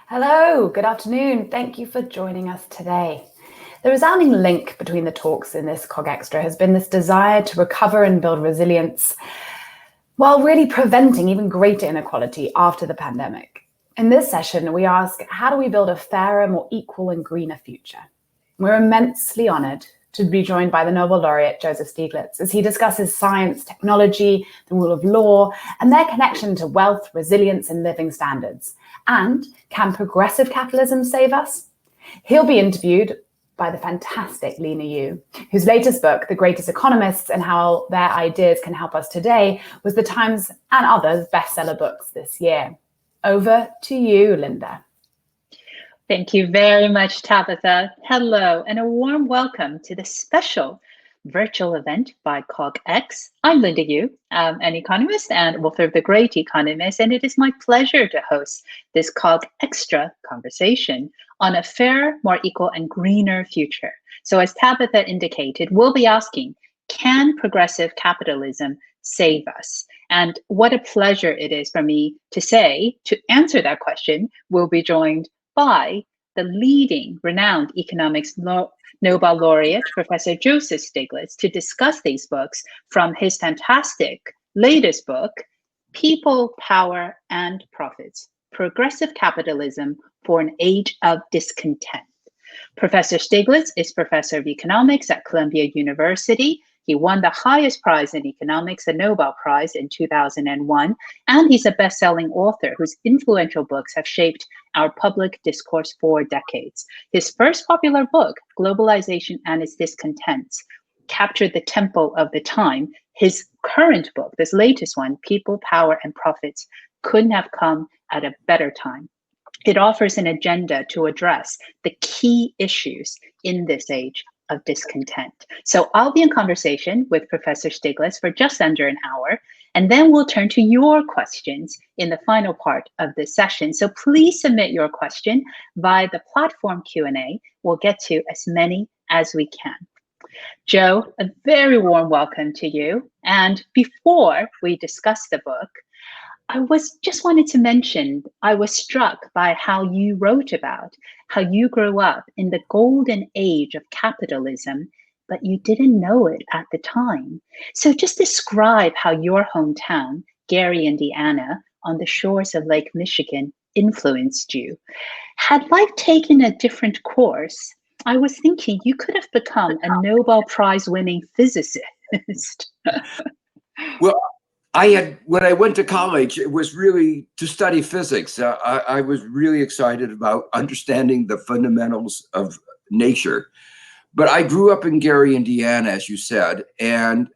Hello, good afternoon. Thank you for joining us today. The resounding link between the talks in this CogXtra has been this desire to recover and build resilience while really preventing even greater inequality after the pandemic. In this session, we ask, how do we build a fairer, more equal and greener future? We're immensely honored to be joined by the Nobel laureate Joseph Stiglitz as he discusses science, technology, the rule of law, and their connection to wealth, resilience, and living standards. And can progressive capitalism save us? He'll be interviewed by the fantastic Lena Yu, whose latest book, The Greatest Economists and How Their Ideas Can Help Us Today, was the Times and others bestseller books this year. Over to you, Linda. Thank you very much, Tabitha. Hello, and a warm welcome to the special virtual event by CogX. I'm Linda Yu, an economist and author of The Great Economist, and it is my pleasure to host this CogXtra conversation on a fairer, more equal, and greener future. So as Tabitha indicated, we'll be asking, can progressive capitalism save us? And what a pleasure it is for me to say, to answer that question, we'll be joined by the leading renowned economics Nobel laureate, Professor Joseph Stiglitz, to discuss these books from his fantastic latest book, People, Power, and Profits, Progressive Capitalism for an Age of Discontent. Professor Stiglitz is professor of economics at Columbia University. He won the highest prize in economics, the Nobel Prize, in 2001, and he's a best-selling author whose influential books have shaped our public discourse for decades. His first popular book, Globalization and Its Discontents, captured the tempo of the time. His current book, this latest one, People, Power, and Profits, couldn't have come at a better time. It offers an agenda to address the key issues in this age of discontent. So I'll be in conversation with Professor Stiglitz for just under an hour, and then we'll turn to your questions in the final part of this session. So please submit your question via the platform Q&A. We'll get to as many as we can. Joe, a very warm welcome to you. And before we discuss the book, I just wanted to mention, I was struck by how you wrote about how you grew up in the golden age of capitalism, but you didn't know it at the time. So just describe how your hometown, Gary, Indiana, on the shores of Lake Michigan, influenced you. Had life taken a different course, I was thinking you could have become a Nobel Prize winning physicist. Well, when I went to college, it was really to study physics. I was really excited about understanding the fundamentals of nature. But I grew up in Gary, Indiana, as you said, and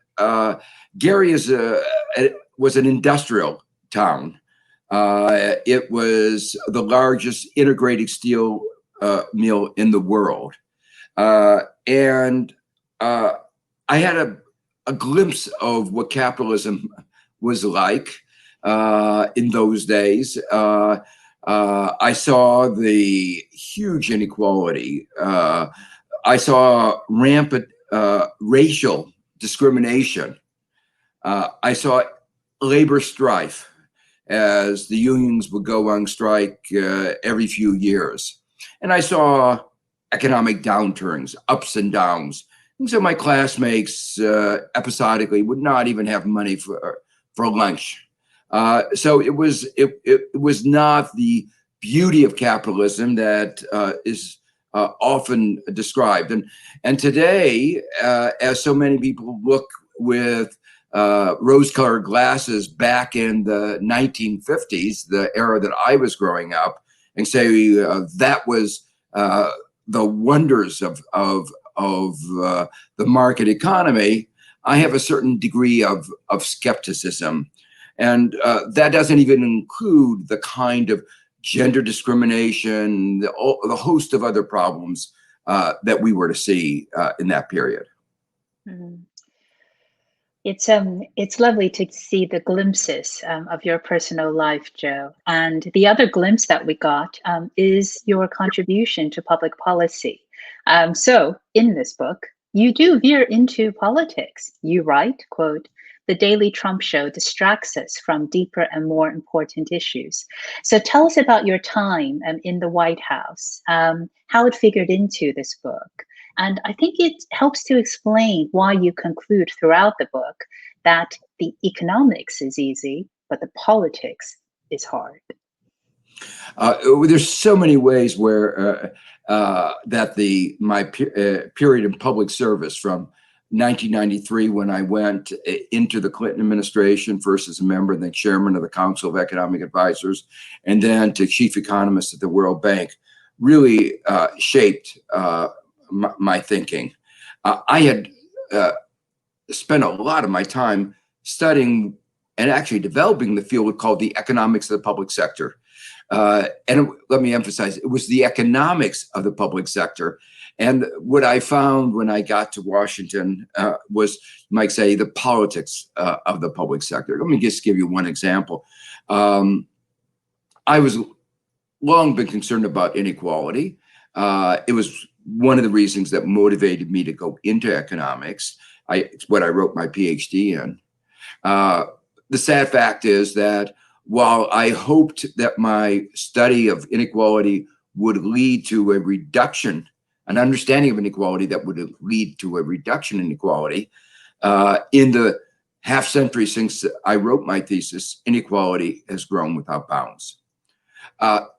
Gary was an industrial town. It was the largest integrated steel mill in the world. And I had a glimpse of what capitalism was like in those days. I saw the huge inequality. I saw rampant racial discrimination. I saw labor strife as the unions would go on strike every few years. And I saw economic downturns, ups and downs. And so my classmates episodically would not even have money for lunch. So it was not the beauty of capitalism that is often described. And today, as so many people look with rose-colored glasses back in the 1950s, the era that I was growing up, and say that was the wonders of the market economy, I have a certain degree of skepticism. And that doesn't even include the kind of gender discrimination, the host of other problems that we were to see in that period. Mm-hmm. It's lovely to see the glimpses of your personal life, Joe. And the other glimpse that we got is your contribution to public policy. So in this book, you do veer into politics. You write, quote, "The daily Trump show distracts us from deeper and more important issues." So tell us about your time in the White House, how it figured into this book. And I think it helps to explain why you conclude throughout the book that the economics is easy, but the politics is hard. There's so many ways where that my period in public service from 1993, when I went into the Clinton administration, first as a member and then chairman of the Council of Economic Advisors, and then to chief economist at the World Bank, really shaped my thinking. I had spent a lot of my time studying and actually developing the field called the economics of the public sector. Let me emphasize, it was the economics of the public sector. And what I found when I got to Washington was, you might say, the politics of the public sector. Let me just give you one example. I was long been concerned about inequality. It was one of the reasons that motivated me to go into economics. It's what I wrote my PhD in. The sad fact is that while I hoped that my study of inequality would lead to a reduction, an understanding of inequality that would lead to a reduction in inequality, in the half century since I wrote my thesis, inequality has grown without bounds.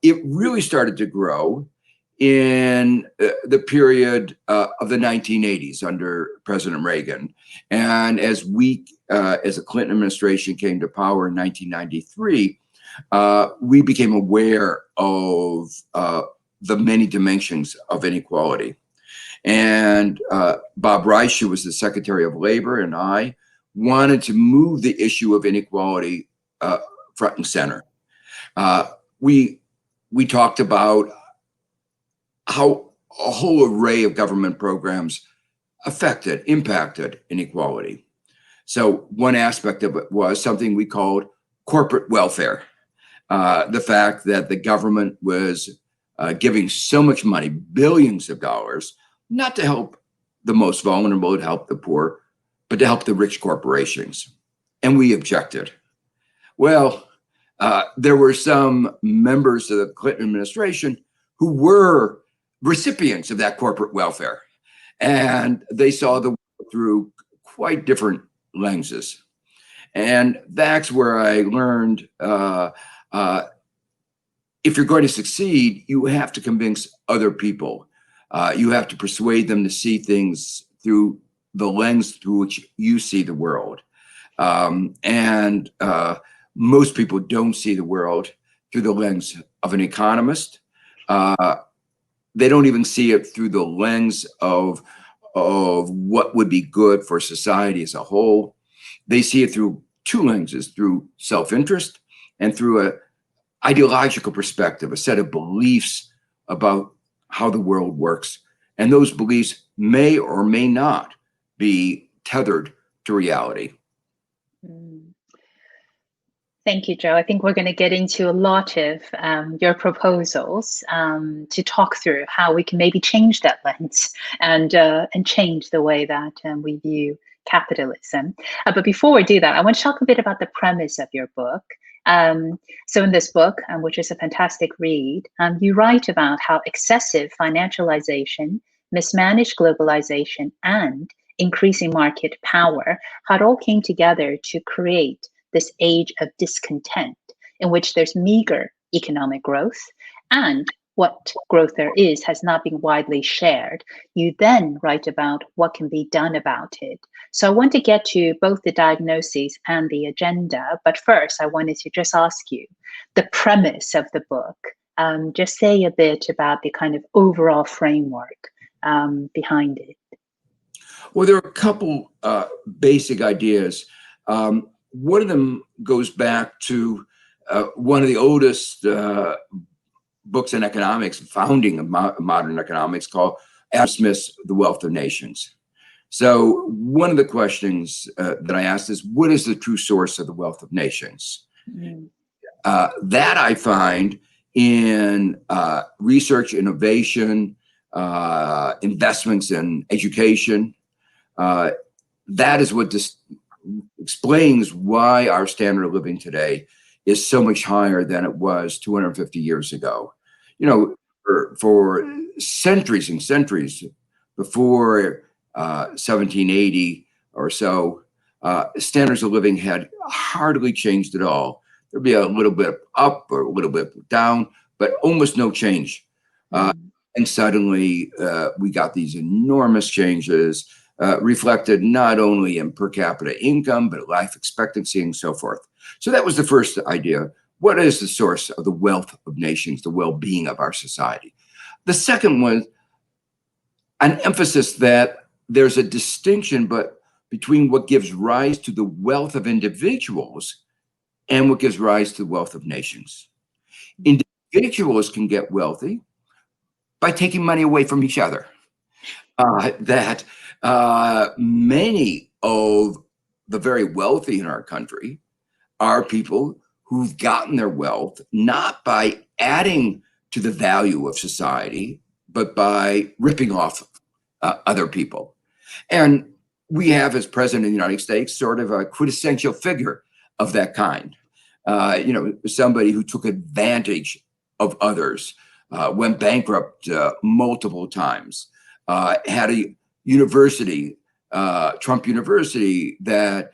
It really started to grow in the period of the 1980s under President Reagan. And as the Clinton administration came to power in 1993, we became aware of the many dimensions of inequality. And Bob Reich, who was the Secretary of Labor, and I wanted to move the issue of inequality front and center. We talked about how a whole array of government programs impacted inequality. So one aspect of it was something we called corporate welfare. The fact that the government was giving so much money, billions of dollars, not to help the most vulnerable, to help the poor, but to help the rich corporations. And we objected. Well, there were some members of the Clinton administration who were recipients of that corporate welfare, and they saw the world through quite different lenses. And that's where I learned if you're going to succeed, you have to convince other people. You have to persuade them to see things through the lens through which you see the world. Most people don't see the world through the lens of an economist. They don't even see it through the lens of what would be good for society as a whole. They see it through two lenses, through self-interest and through an ideological perspective, a set of beliefs about how the world works. And those beliefs may or may not be tethered to reality. Thank you, Joe. I think we're going to get into a lot of your proposals to talk through how we can maybe change that lens and change the way that we view capitalism. But before we do that, I want to talk a bit about the premise of your book. So in this book, which is a fantastic read, you write about how excessive financialization, mismanaged globalization, and increasing market power had all came together to create this age of discontent in which there's meager economic growth, and what growth there is has not been widely shared. You then write about what can be done about it. So I want to get to both the diagnoses and the agenda, but first I wanted to just ask you the premise of the book. Just say a bit about the kind of overall framework behind it. Well, there are a couple basic ideas. One of them goes back to one of the oldest books in economics, founding of modern economics, called Adam Smith's The Wealth of Nations. So one of the questions that I asked is, what is the true source of the wealth of nations? That I find in research, innovation, investments in education, That is what explains why our standard of living today is so much higher than it was 250 years ago. You know, for centuries and centuries before 1780 or so, standards of living had hardly changed at all. There'd be a little bit up or a little bit down, but almost no change. And suddenly we got these enormous changes reflected not only in per capita income, but life expectancy and so forth. So that was the first idea. What is the source of the wealth of nations, the well-being of our society? The second was an emphasis that there's a distinction between what gives rise to the wealth of individuals and what gives rise to the wealth of nations. Individuals can get wealthy by taking money away from each other. Many of the very wealthy in our country are people who've gotten their wealth not by adding to the value of society, but by ripping off other people. And we have, as president of the United States, sort of a quintessential figure of that kind. Somebody who took advantage of others, went bankrupt multiple times, had a university, Trump University, that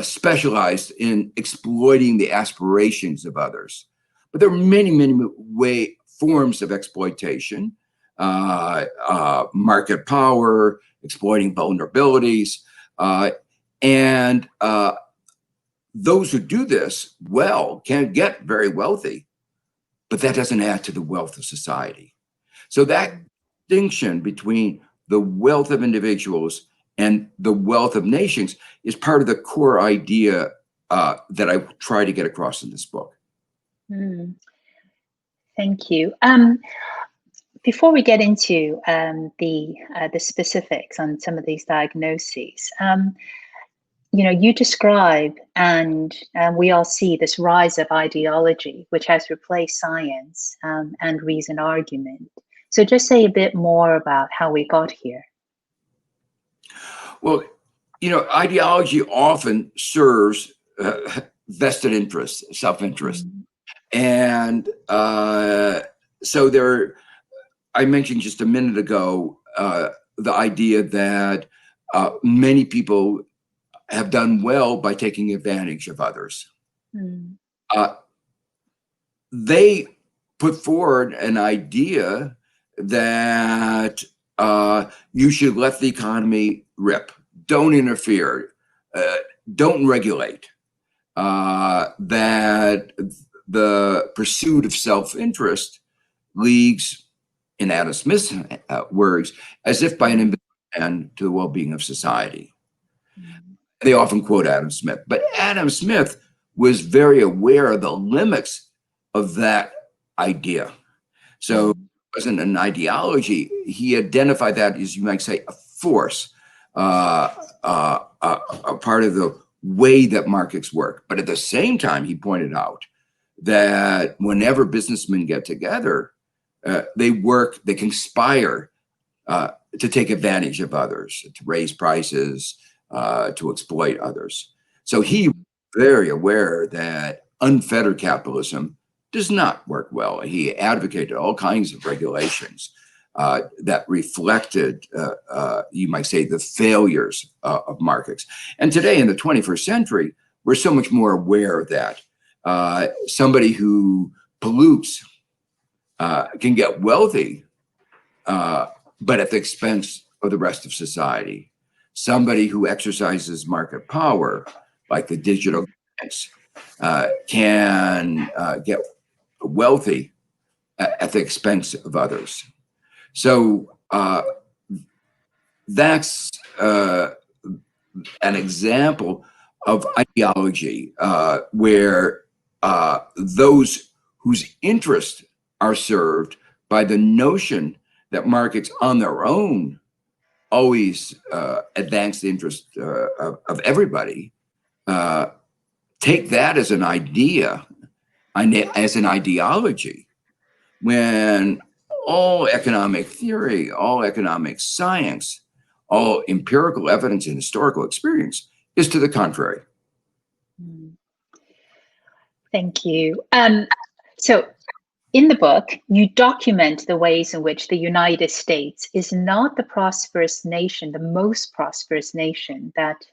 specialized in exploiting the aspirations of others. But there are many, many forms of exploitation, market power, exploiting vulnerabilities, and those who do this well can get very wealthy, but that doesn't add to the wealth of society. So that distinction between the wealth of individuals and the wealth of nations is part of the core idea that I try to get across in this book. Thank you. Before we get into the specifics on some of these diagnoses, you describe and we all see this rise of ideology, which has replaced science and reason argument. So just say a bit more about how we got here. Well, ideology often serves vested interests, self-interest. And so I mentioned just a minute ago the idea that many people have done well by taking advantage of others. They put forward an idea that you should let the economy rip, don't interfere, don't regulate, that the pursuit of self-interest leads, in Adam Smith's words, as if by an invisible hand to the well-being of society. They often quote Adam Smith, but Adam Smith was very aware of the limits of that idea. So it wasn't an ideology. He identified that as, you might say, a force, a part of the way that markets work. But at the same time, he pointed out that whenever businessmen get together, they conspire to take advantage of others, to raise prices, to exploit others. So he was very aware that unfettered capitalism does not work well. He advocated all kinds of regulations that reflected, you might say, the failures of markets. And today in the 21st century, we're so much more aware of that. Somebody who pollutes can get wealthy, but at the expense of the rest of society. Somebody who exercises market power, like the digital giants, can get wealthy at the expense of others. So that's an example of ideology where those whose interests are served by the notion that markets on their own always advance the interest of everybody, take that as an idea, as an ideology, when all economic theory, all economic science, all empirical evidence and historical experience is to the contrary. Thank you. So in the book, you document the ways in which the United States is not the prosperous nation, the most prosperous nation that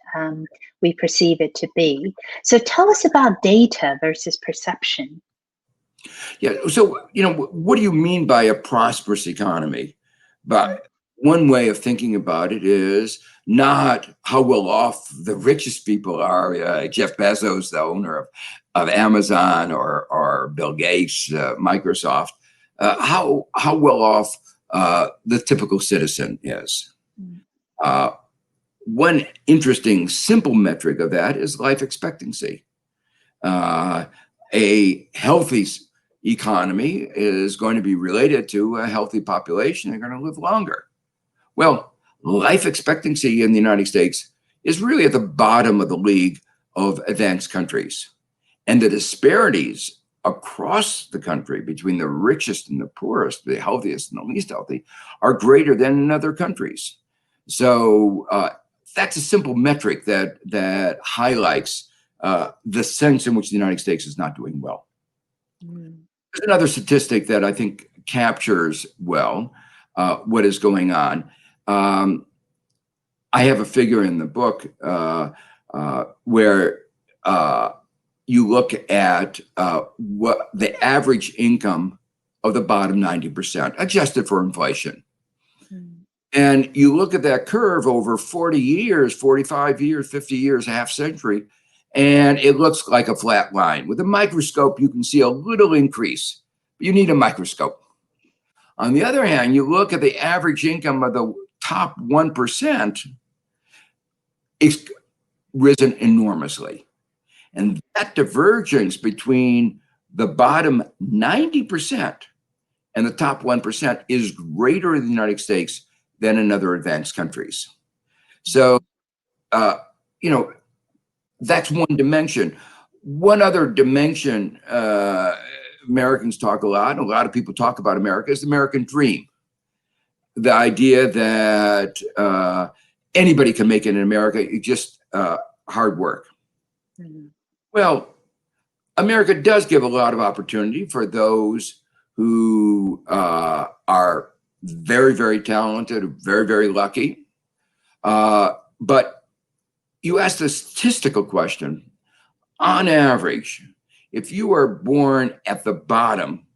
we perceive it to be. So tell us about data versus perception. Yeah. So, what do you mean by a prosperous economy? But one way of thinking about it is not how well off the richest people are. Jeff Bezos, the owner of Amazon, or Bill Gates, Microsoft. How well off the typical citizen is. One interesting, simple metric of that is life expectancy. A healthy economy is going to be related to a healthy population. They're going to live longer. Well, life expectancy in the United States is really at the bottom of the league of advanced countries. And the disparities across the country between the richest and the poorest, the healthiest and the least healthy, are greater than in other countries. So that's a simple metric that highlights the sense in which the United States is not doing well. There's another statistic that I think captures well what is going on. I have a figure in the book where you look at what the average income of the bottom 90%, adjusted for inflation. And you look at that curve over 40 years, 45 years, 50 years, half century, and it looks like a flat line. With a microscope, you can see a little increase. But you need a microscope. On the other hand, you look at the average income of the top 1%, it's risen enormously. And that divergence between the bottom 90% and the top 1% is greater in the United States than in other advanced countries. So, that's one dimension. One other dimension Americans talk a lot of people talk about America, is the American dream. The idea that anybody can make it in America, it's just hard work. Well, America does give a lot of opportunity for those who are very, very talented, very, very lucky. But you asked the statistical question. On average, if you are born at the bottom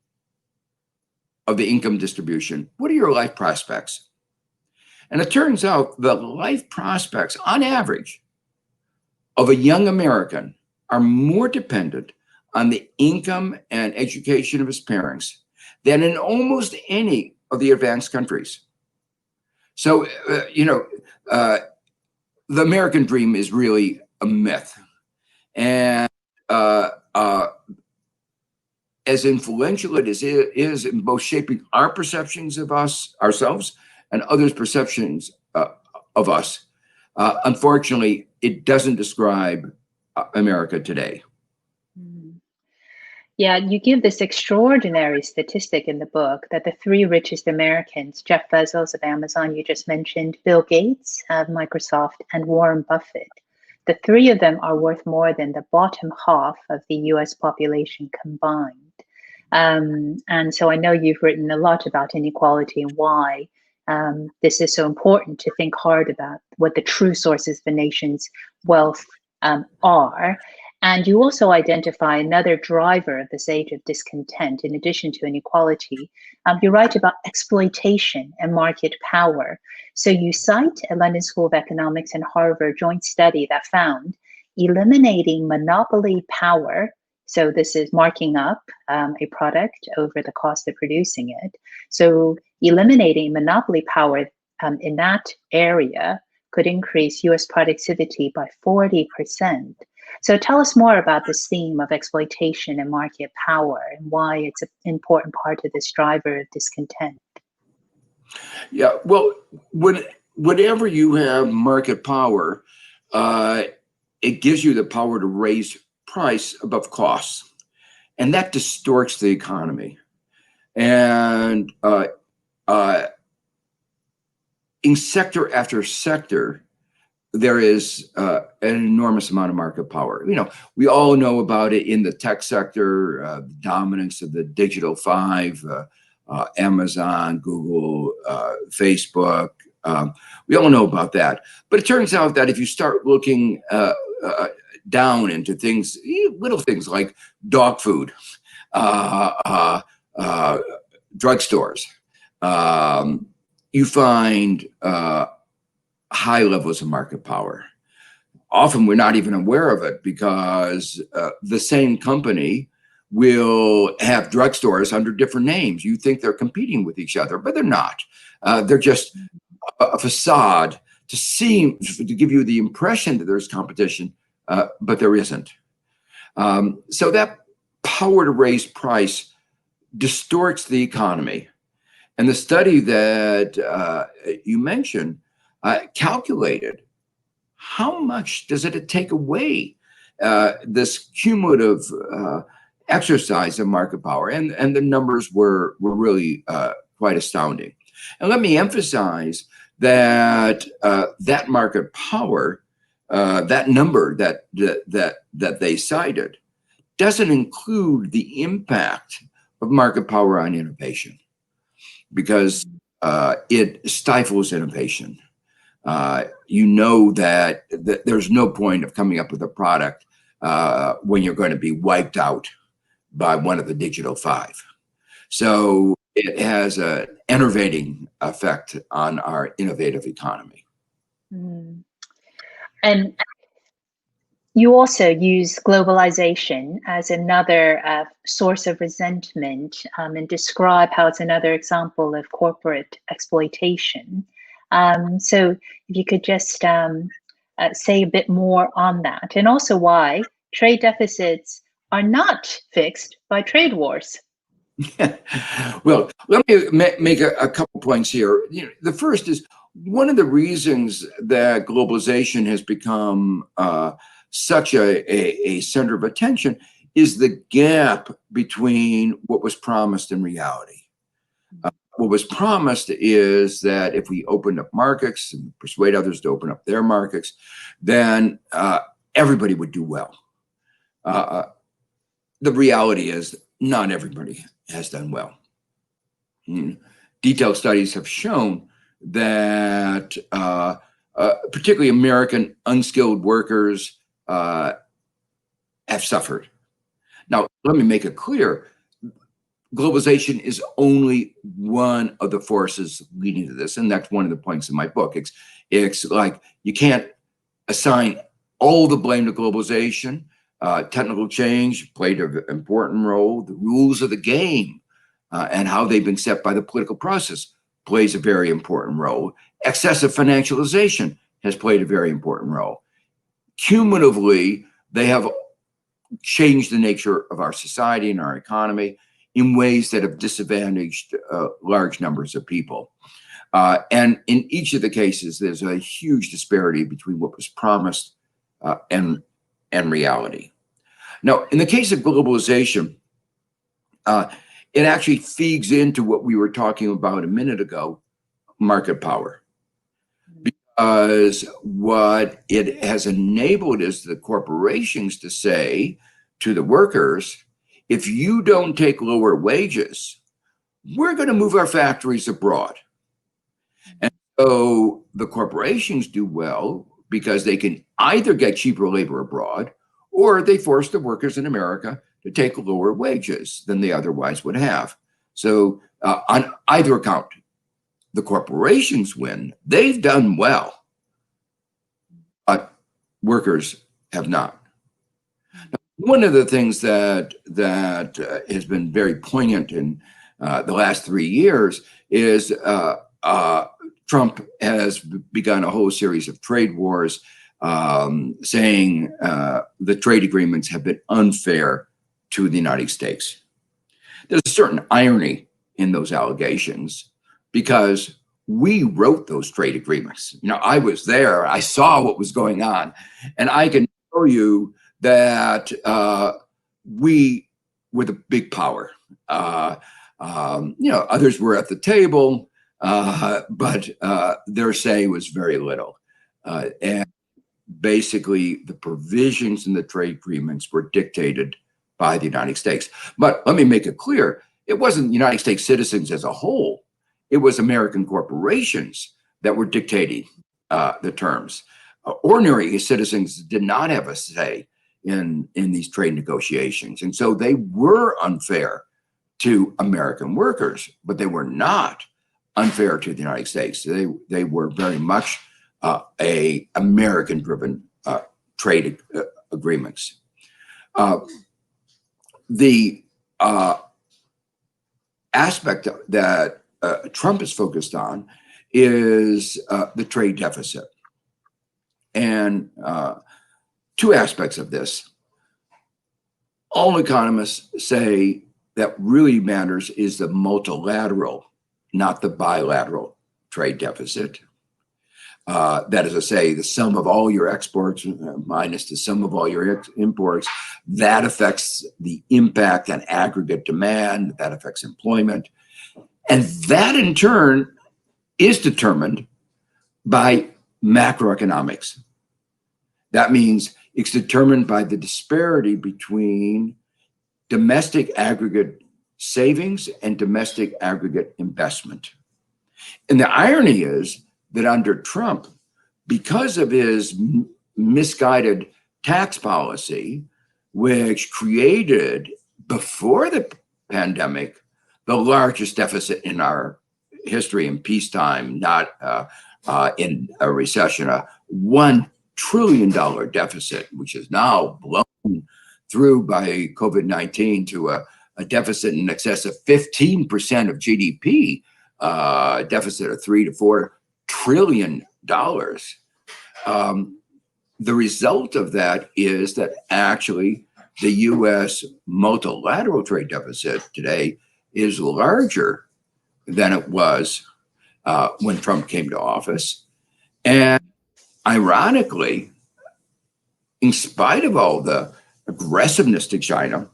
of the income distribution, what are your life prospects? And it turns out the life prospects, on average, of a young American are more dependent on the income and education of his parents than in almost any of the advanced countries. So, the American dream is really a myth. And as influential it is in both shaping our perceptions of ourselves, and others' perceptions of us, unfortunately, it doesn't describe America today. Yeah, you give this extraordinary statistic in the book that the three richest Americans, Jeff Bezos of Amazon, you just mentioned, Bill Gates of Microsoft, and Warren Buffett, the three of them are worth more than the bottom half of the US population combined. And so I know you've written a lot about inequality and why this is so important to think hard about what the true sources of a nation's wealth are. And you also identify another driver of this age of discontent, in addition to inequality. You write about exploitation and market power. So you cite a London School of Economics and Harvard joint study that found eliminating monopoly power. So this is marking up a product over the cost of producing it. So eliminating monopoly power in that area could increase US productivity by 40%. So tell us more about this theme of exploitation and market power and why it's an important part of this driver of discontent. Yeah, well, whenever you have market power, it gives you the power to raise price above costs, and that distorts the economy. And in sector after sector, there is an enormous amount of market power. We all know about it in the tech sector, the dominance of the digital five, Amazon, Google, Facebook. We all know about that. But it turns out that if you start looking down into things, little things like dog food, drugstores, you find high levels of market power. Often we're not even aware of it because the same company will have drugstores under different names. You think they're competing with each other, but they're not. They're just a facade to give you the impression that there's competition, but there isn't. So that power to raise price distorts the economy. And the study that you mentioned calculated how much does it take away this cumulative exercise of market power, and the numbers were really quite astounding. And let me emphasize that that market power, that number that they cited, doesn't include the impact of market power on innovation, because it stifles innovation. That there's no point of coming up with a product when you're going to be wiped out by one of the digital five. So it has an enervating effect on our innovative economy. Mm. And you also use globalization as another source of resentment, and describe how it's another example of corporate exploitation. So if you could just say a bit more on that, and also why trade deficits are not fixed by trade wars. Well, let me make a couple points here. The first is, one of the reasons that globalization has become such a center of attention is the gap between what was promised and reality. What was promised is that if we opened up markets and persuade others to open up their markets, then everybody would do well. The reality is not everybody has done well. Detailed studies have shown that particularly American unskilled workers have suffered. Now, let me make it clear. Globalization is only one of the forces leading to this, and that's one of the points in my book. It's like you can't assign all the blame to globalization. Technical change played an important role. The rules of the game and how they've been set by the political process plays a very important role. Excessive financialization has played a very important role. Cumulatively, they have changed the nature of our society and our economy in ways that have disadvantaged large numbers of people. And in each of the cases, there's a huge disparity between what was promised and reality. Now, in the case of globalization, it actually feeds into what we were talking about a minute ago, market power. Because what it has enabled is the corporations to say to the workers, if you don't take lower wages, we're going to move our factories abroad. And so the corporations do well because they can either get cheaper labor abroad, or they force the workers in America to take lower wages than they otherwise would have. So on either account, the corporations win. They've done well, but workers have not. One of the things that has been very poignant in the last 3 years is Trump has begun a whole series of trade wars, saying the trade agreements have been unfair to the United States. There's a certain irony in those allegations because we wrote those trade agreements. I was there, I saw what was going on, and I can show you that we were the big power. Others were at the table, but their say was very little. And basically, the provisions in the trade agreements were dictated by the United States. But let me make it clear, it wasn't United States citizens as a whole. It was American corporations that were dictating the terms. Ordinary citizens did not have a say in these trade negotiations. And so they were unfair to American workers, but they were not unfair to the United States. They were very much a American-driven trade agreements. The aspect that Trump is focused on is the trade deficit. And two aspects of this. All economists say that really matters is the multilateral, not the bilateral trade deficit. That is to say, the sum of all your exports minus the sum of all your imports, that affects the impact on aggregate demand, that affects employment. And that in turn is determined by macroeconomics. That means it's determined by the disparity between domestic aggregate savings and domestic aggregate investment. And the irony is that under Trump, because of his misguided tax policy, which created before the pandemic the largest deficit in our history in peacetime, not in a recession, a $1 trillion deficit, which is now blown through by COVID-19 to a deficit in excess of 15% of GDP, deficit of $3 to $4 trillion. The result of that is that actually the U.S. multilateral trade deficit today is larger than it was when Trump came to office. And ironically, in spite of all the aggressiveness to China,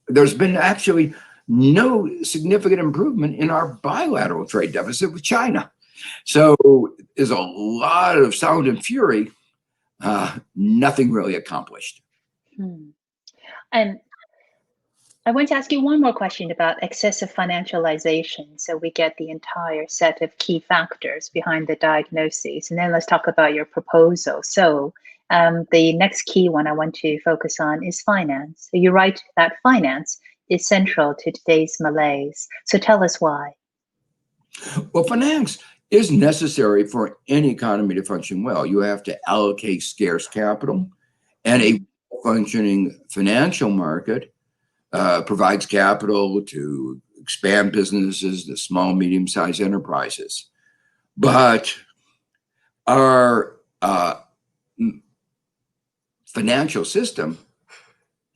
there's been actually no significant improvement in our bilateral trade deficit with China. So there's a lot of sound and fury, nothing really accomplished. And I want to ask you one more question about excessive financialization. So we get the entire set of key factors behind the diagnosis. And then let's talk about your proposal. So the next key one I want to focus on is finance. So you write that finance is central to today's malaise. So tell us why. Well, finance is necessary for any economy to function well. You have to allocate scarce capital, and a functioning financial market provides capital to expand businesses, the small, medium-sized enterprises. But our financial system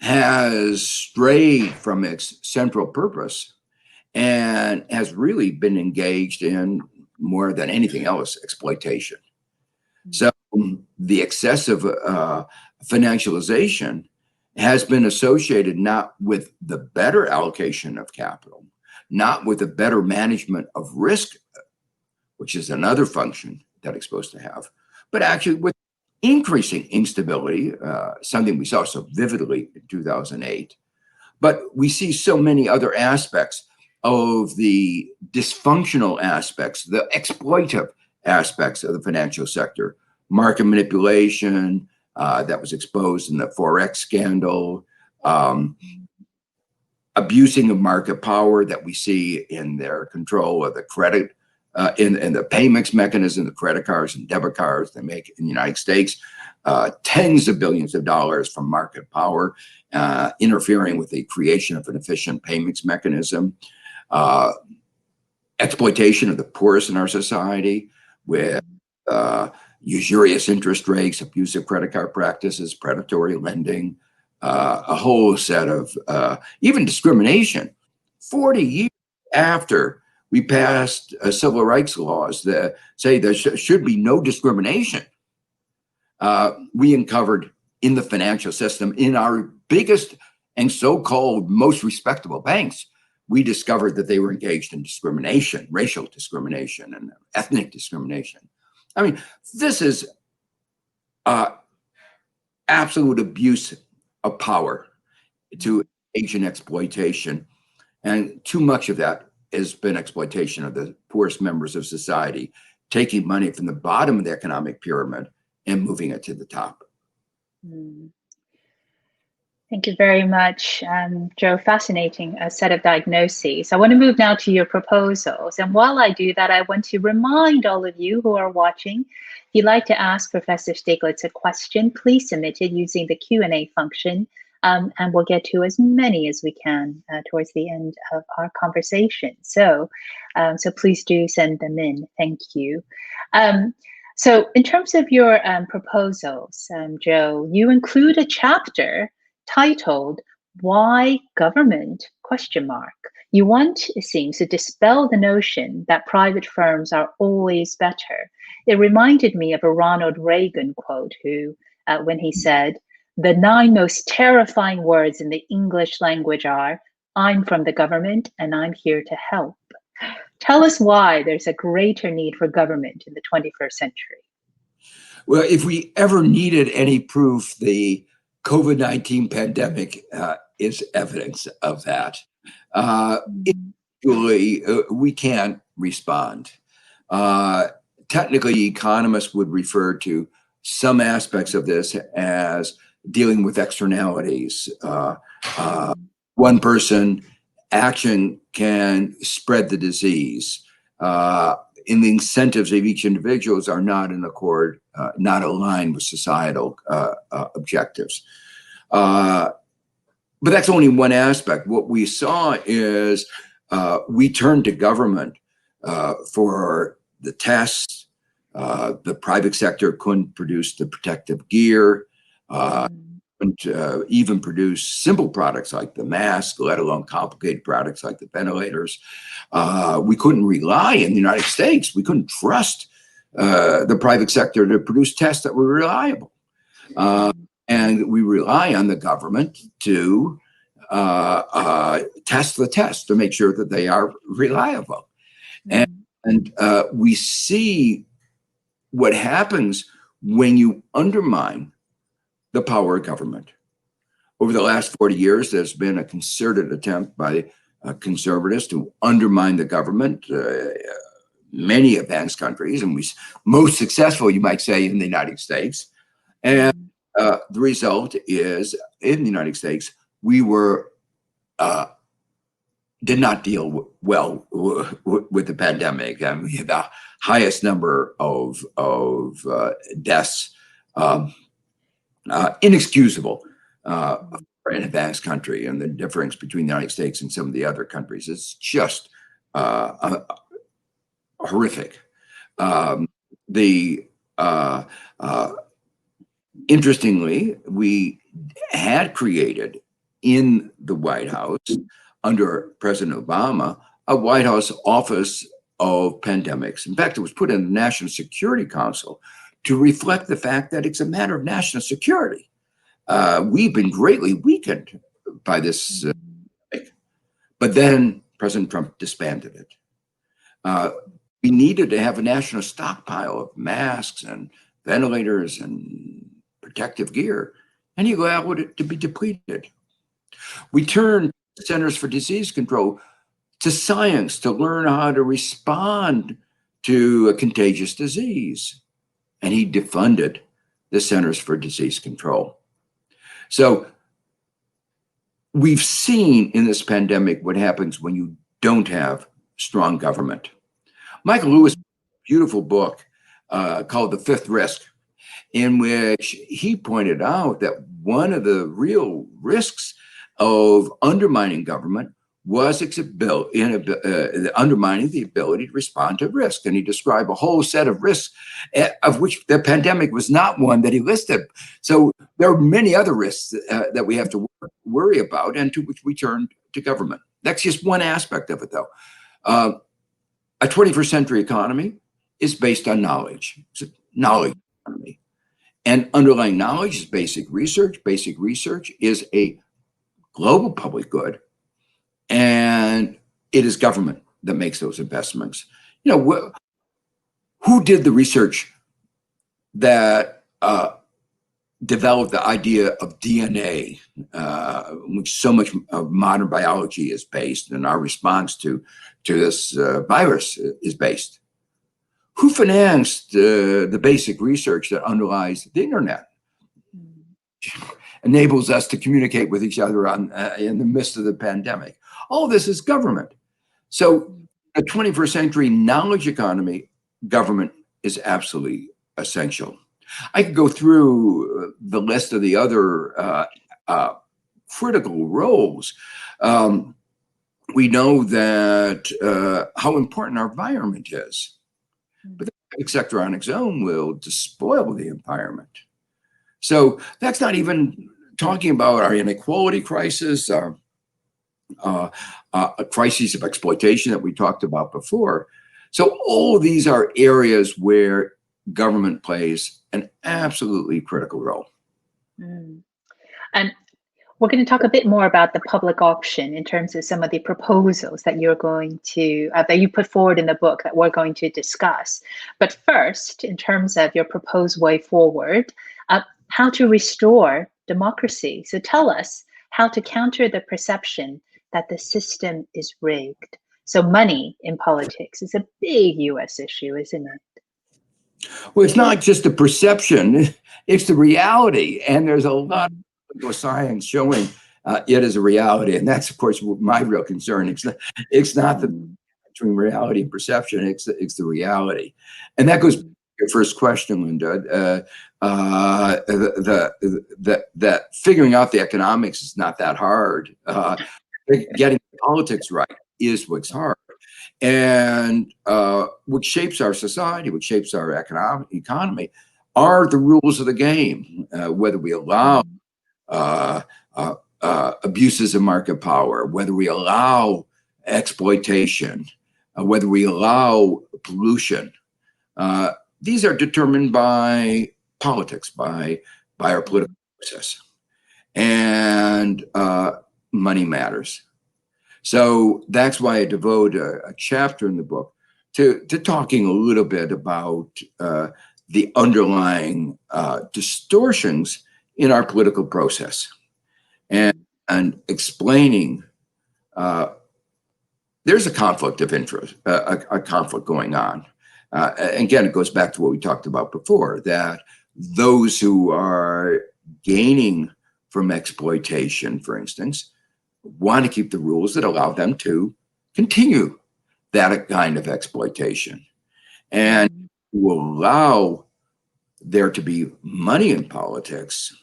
has strayed from its central purpose and has really been engaged in, more than anything else, exploitation. So the excessive financialization has been associated not with the better allocation of capital, not with a better management of risk, which is another function that it's supposed to have, but actually with increasing instability, something we saw so vividly in 2008. But we see so many other aspects of the dysfunctional aspects, the exploitive aspects of the financial sector, market manipulation that was exposed in the Forex scandal, abusing of market power that we see in their control of the credit, in the payments mechanism, the credit cards and debit cards they make in the United States, tens of billions of dollars from market power, interfering with the creation of an efficient payments mechanism, exploitation of the poorest in our society with usurious interest rates, abusive credit card practices, predatory lending, a whole set of even discrimination. 40 years after we passed civil rights laws that say there should be no discrimination, we uncovered in the financial system, in our biggest and so-called most respectable banks, we discovered that they were engaged in discrimination, racial discrimination and ethnic discrimination. I mean, this is absolute abuse of power to engage in exploitation. And too much of that has been exploitation of the poorest members of society, taking money from the bottom of the economic pyramid and moving it to the top. Thank you very much, Joe. Fascinating set of diagnoses. I want to move now to your proposals. And while I do that, I want to remind all of you who are watching, if you'd like to ask Professor Stiglitz a question, please submit it using the Q&A function, and we'll get to as many as we can towards the end of our conversation. So please do send them in. Thank you. So in terms of your proposals, Joe, you include a chapter titled "Why Government?" ? You want, it seems, to dispel the notion that private firms are always better. It reminded me of a Ronald Reagan quote, who, when he said, "The 9 most terrifying words in the English language are, 'I'm from the government and I'm here to help.'" Tell us why there's a greater need for government in the 21st century. Well, if we ever needed any proof, the COVID-19 pandemic is evidence of that. Individually, we can't respond. Technically, economists would refer to some aspects of this as dealing with externalities. One person action can spread the disease. And the incentives of each individual are not in accord, not aligned with societal objectives. But that's only one aspect. What we saw is we turned to government for the tests. The private sector couldn't produce the protective gear, couldn't even produce simple products like the mask, let alone complicated products like the ventilators. We couldn't rely in the United States. We couldn't trust the private sector to produce tests that were reliable. And we rely on the government to test the tests to make sure that they are reliable. And we see what happens when you undermine the power of government. Over the last 40 years, there's been a concerted attempt by conservatives to undermine the government. Many advanced countries, and most successful, you might say, in the United States. And the result is, in the United States, we did not deal well with the pandemic. And we had the highest number of deaths, inexcusable for an advanced country. And the difference between the United States and some of the other countries is just horrific. Interestingly, we had created in the White House under President Obama a White House Office of Pandemics. In fact, it was put in the National Security Council to reflect the fact that it's a matter of national security. We've been greatly weakened by this, but then President Trump disbanded it. We needed to have a national stockpile of masks and ventilators and protective gear, and he allowed it to be depleted. We turned to Centers for Disease Control to science to learn how to respond to a contagious disease, and he defunded the Centers for Disease Control. So we've seen in this pandemic what happens when you don't have strong government. Michael Lewis, beautiful book called The Fifth Risk, in which he pointed out that one of the real risks of undermining government was its undermining the ability to respond to risk. And he described a whole set of risks, of which the pandemic was not one that he listed. So there are many other risks that we have to worry about, and to which we turn to government. That's just one aspect of it, though. A 21st century economy is based on knowledge. It's a knowledge economy. And underlying knowledge is basic research. Basic research is a global public good. And it is government that makes those investments. You know, who did the research that developed the idea of DNA, which so much of modern biology is based, and our response to this virus is based? Who financed the basic research that underlies the internet, enables us to communicate with each other in the midst of the pandemic? All this is government. So a 21st century knowledge economy, government is absolutely essential. I could go through the list of the other critical roles. We know that how important our environment is, but the private sector on its own will despoil the environment. So that's not even talking about our inequality crisis, our crises of exploitation that we talked about before. So all of these are areas where government plays an absolutely critical role. And we're going to talk a bit more about the public auction in terms of some of the proposals that you're going to, that you put forward in the book that we're going to discuss. But first, in terms of your proposed way forward, how to restore democracy. So tell us how to counter the perception that the system is rigged. So money in politics is a big US issue, isn't it? Well, it's not just the perception, it's the reality. And there's a lot of political science showing it as a reality. And that's, of course, my real concern. It's not the between reality and perception, it's the reality. And that goes back to your first question, Linda. That figuring out the economics is not that hard. Getting politics right is what's hard. And what shapes our society, what shapes our economy, are the rules of the game. Whether we allow abuses of market power, whether we allow exploitation, whether we allow pollution, these are determined by politics, by our political process, and money matters. So that's why I devote a chapter in the book to talking a little bit about the underlying distortions in our political process, and explaining there's a conflict of interest, a conflict going on. Again, it goes back to what we talked about before, that those who are gaining from exploitation, for instance, want to keep the rules that allow them to continue that kind of exploitation, and will allow there to be money in politics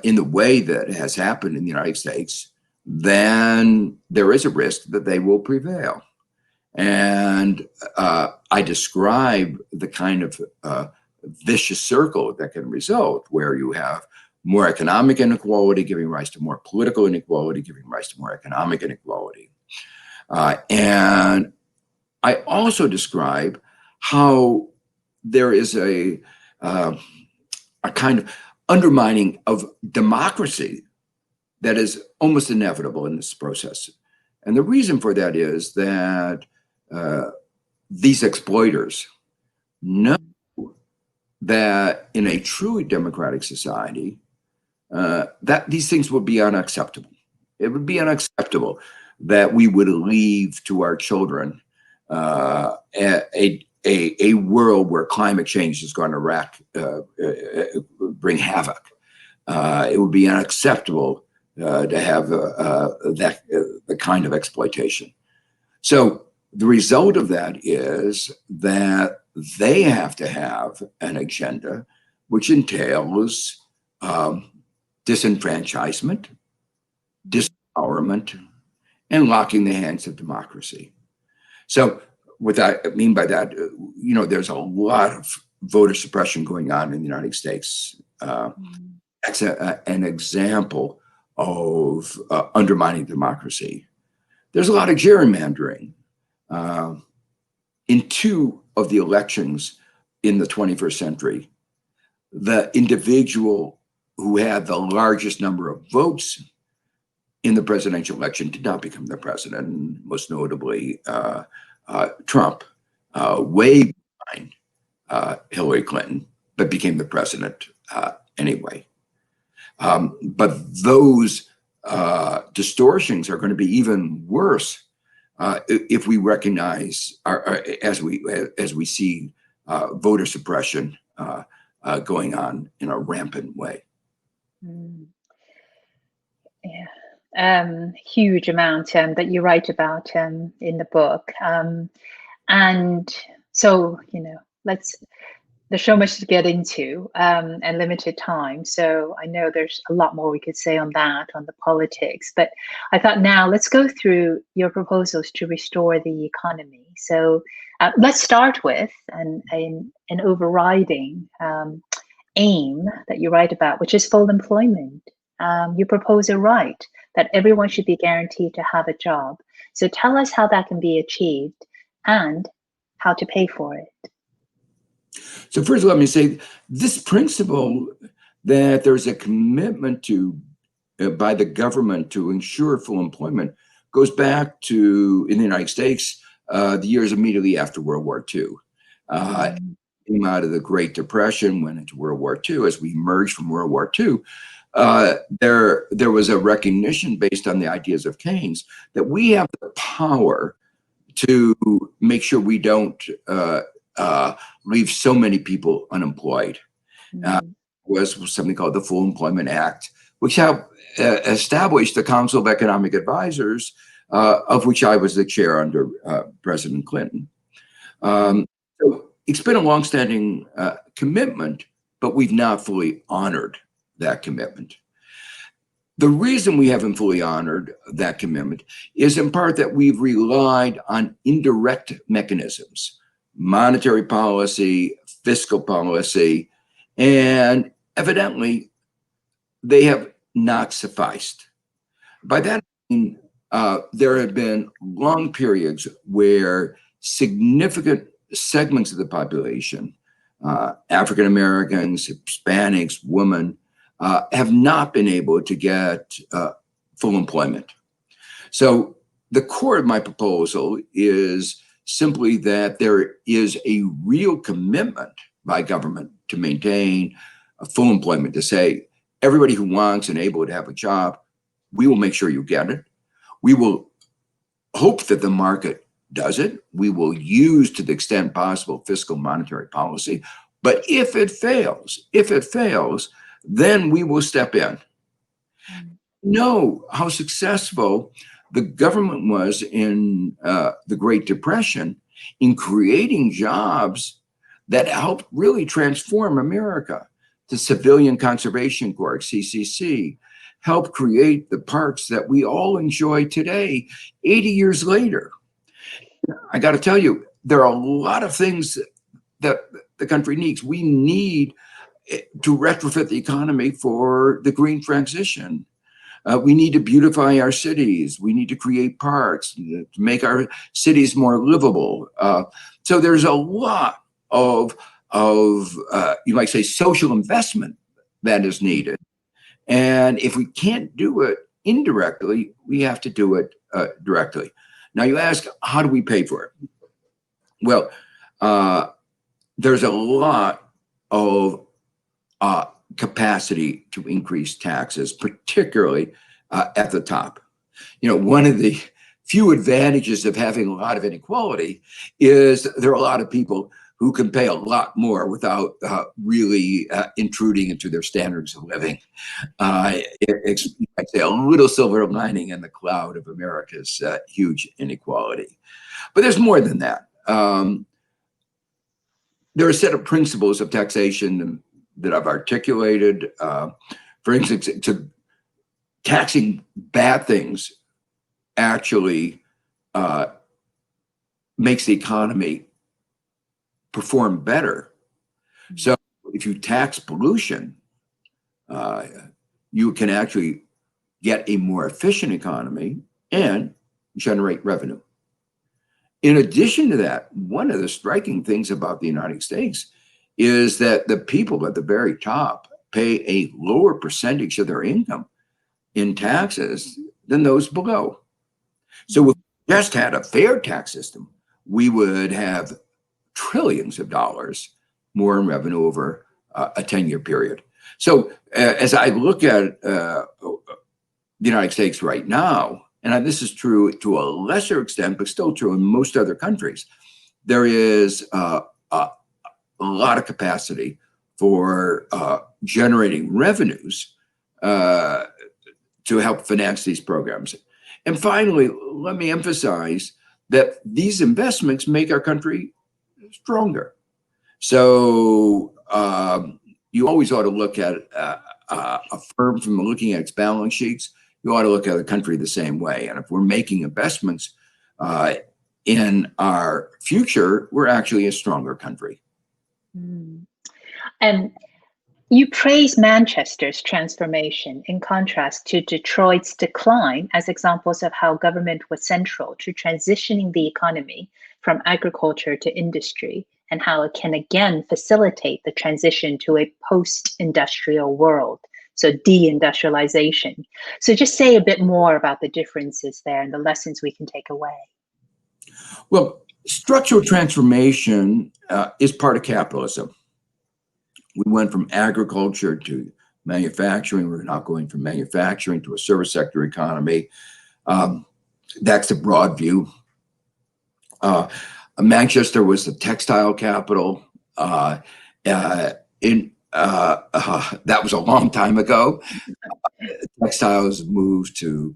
in the way that has happened in the United States, then there is a risk that they will prevail. And I describe the kind of vicious circle that can result, where you have more economic inequality giving rise to more political inequality, giving rise to more economic inequality. And I also describe how there is a kind of undermining of democracy that is almost inevitable in this process. And the reason for that is that these exploiters know that in a truly democratic society, that these things would be unacceptable. It would be unacceptable that we would leave to our children a world where climate change is going to bring havoc. It would be unacceptable to have the kind of exploitation. So the result of that is that they have to have an agenda which entails disenfranchisement, disempowerment, and locking the hands of democracy. So what I mean by that, there's a lot of voter suppression going on in the United States. That's an example of undermining democracy. There's a lot of gerrymandering. In two of the elections in the 21st century, the individual who had the largest number of votes in the presidential election did not become the president, most notably Trump, way behind Hillary Clinton, but became the president anyway. But those distortions are going to be even worse if we recognize, as we see voter suppression going on in a rampant way. Yeah, huge amount that you write about in the book, and so there's so much to get into and limited time. So I know there's a lot more we could say on that, on the politics. But I thought now let's go through your proposals to restore the economy. So let's start with an overriding aim that you write about, which is full employment. You propose a right that everyone should be guaranteed to have a job. So tell us how that can be achieved and how to pay for it. So first, let me say this principle that there's a commitment to by the government to ensure full employment goes back to, in the United States, the years immediately after World War II. Came out of the Great Depression, went into World War II. As we emerged from World War II, there was a recognition based on the ideas of Keynes that we have the power to make sure we don't leave so many people unemployed. Was something called the Full Employment Act, which helped establish the Council of Economic Advisors, of which I was the chair under President Clinton. So it's been a longstanding commitment, but we've not fully honored that commitment. The reason we haven't fully honored that commitment is in part that we've relied on indirect mechanisms, monetary policy, fiscal policy, and evidently they have not sufficed. By that I mean there have been long periods where significant segments of the population, African Americans, Hispanics, women, have not been able to get full employment. So the core of my proposal is simply that there is a real commitment by government to maintain full employment, to say everybody who wants and able to have a job, we will make sure you get it. We will hope that the market does it. We will use, to the extent possible, fiscal monetary policy. But if it fails, then we will step in. Know how successful the government was in the Great Depression in creating jobs that helped really transform America. The Civilian Conservation Corps, CCC, helped create the parks that we all enjoy today, 80 years later. I got to tell you, there are a lot of things that the country needs. We need to retrofit the economy for the green transition. We need to beautify our cities. We need to create parks to make our cities more livable. So there's a lot of you might say, social investment that is needed. And if we can't do it indirectly, we have to do it directly. Now you ask, how do we pay for it? Well, there's a lot of capacity to increase taxes, particularly at the top. You know, one of the few advantages of having a lot of inequality is there are a lot of people who can pay a lot more without really intruding into their standards of living. I'd say a little silver lining in the cloud of America's huge inequality. But there's more than that. There are a set of principles of taxation that I've articulated. For instance, taxing bad things actually makes the economy perform better. So if you tax pollution, you can actually get a more efficient economy and generate revenue. In addition to that, one of the striking things about the United States is that the people at the very top pay a lower percentage of their income in taxes than those below. So if we just had a fair tax system, we would have trillions of dollars more in revenue over a 10-year period. So as I look at the United States right now, and this is true to a lesser extent, but still true in most other countries, there is a lot of capacity for generating revenues to help finance these programs. And finally, let me emphasize that these investments make our country stronger. So you always ought to look at a firm from looking at its balance sheets. You ought to look at the country the same way. And if we're making investments in our future, we're actually a stronger country. And you praise Manchester's transformation in contrast to Detroit's decline as examples of how government was central to transitioning the economy from agriculture to industry, and how it can again facilitate the transition to a post-industrial world, so deindustrialization. So just say a bit more about the differences there and the lessons we can take away. Well, structural transformation is part of capitalism. We went from agriculture to manufacturing. We're now going from manufacturing to a service sector economy. That's the broad view. Manchester was the textile capital. That was a long time ago. Textiles moved to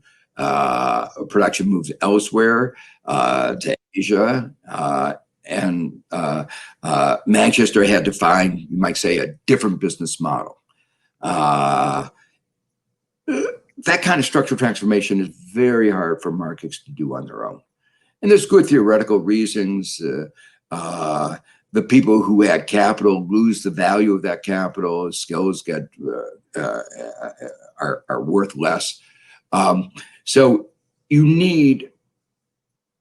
production moved elsewhere, to Asia, and Manchester had to find, you might say, a different business model. That kind of structural transformation is very hard for markets to do on their own. And there's good theoretical reasons. The people who had capital lose the value of that capital. Skills get are worth less. So you need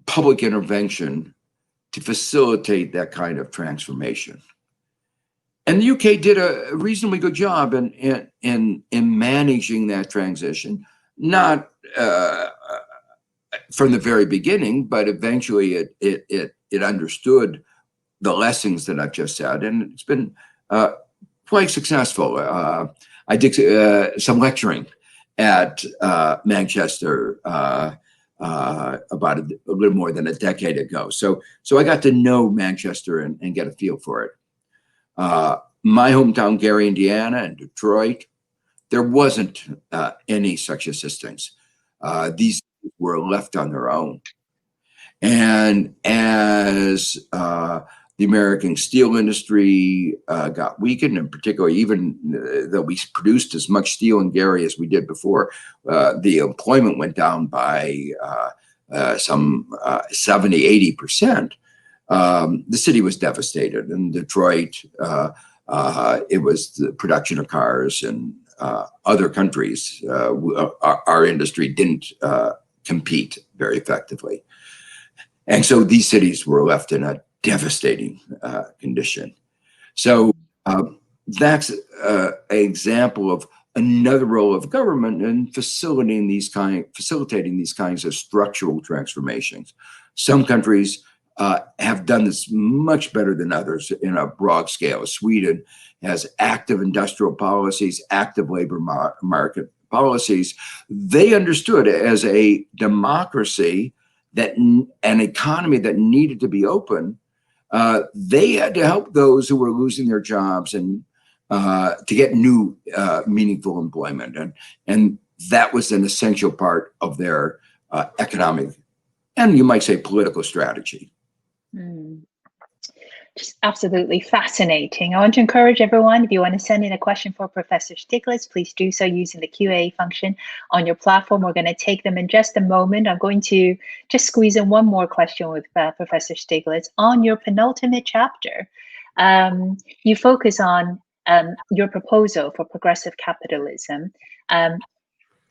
public intervention to facilitate that kind of transformation. And the UK did a reasonably good job in managing that transition, not from the very beginning, but eventually it understood the lessons that I've just said, and it's been quite successful. I did some lecturing at Manchester about a little more than a decade ago. So I got to know Manchester and get a feel for it. My hometown, Gary, Indiana, and Detroit, there wasn't any such assistance. These were left on their own. And as the American steel industry got weakened, and particularly even though we produced as much steel in Gary as we did before, the employment went down by some 70, 80%. The city was devastated. In Detroit, it was the production of cars, and other countries, our industry didn't compete very effectively. And so these cities were left in a devastating condition. So that's an example of another role of government in facilitating these kinds of structural transformations. Some countries have done this much better than others in a broad scale. Sweden has active industrial policies, active labor market policies. They understood as a democracy that an economy that needed to be open, they had to help those who were losing their jobs and to get new meaningful employment. And that was an essential part of their economic and, you might say, political strategy. Just absolutely fascinating. I want to encourage everyone, if you want to send in a question for Professor Stiglitz, please do so using the Q&A function on your platform. We're going to take them in just a moment. I'm going to just squeeze in one more question with Professor Stiglitz. On your penultimate chapter, you focus on your proposal for progressive capitalism,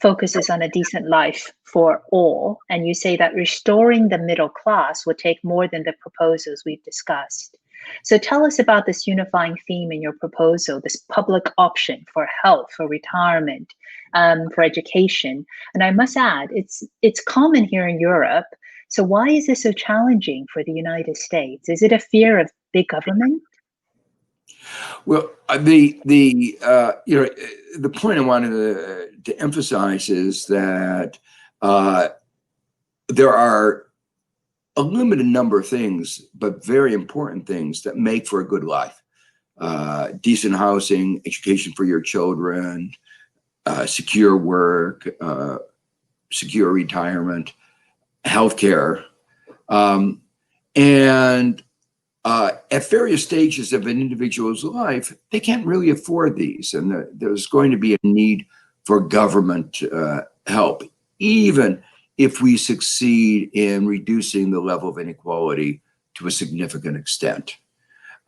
focuses on a decent life for all. And you say that restoring the middle class would take more than the proposals we've discussed. So tell us about this unifying theme in your proposal, this public option for health, for retirement, for education. And I must add, it's common here in Europe. So why is this so challenging for the United States? Is it a fear of big government? Well, the point I wanted to emphasize is that there are a limited number of things, but very important things that make for a good life. Decent housing, education for your children, secure work, secure retirement, healthcare, and at various stages of an individual's life, they can't really afford these, and there's going to be a need for government help, even if we succeed in reducing the level of inequality to a significant extent.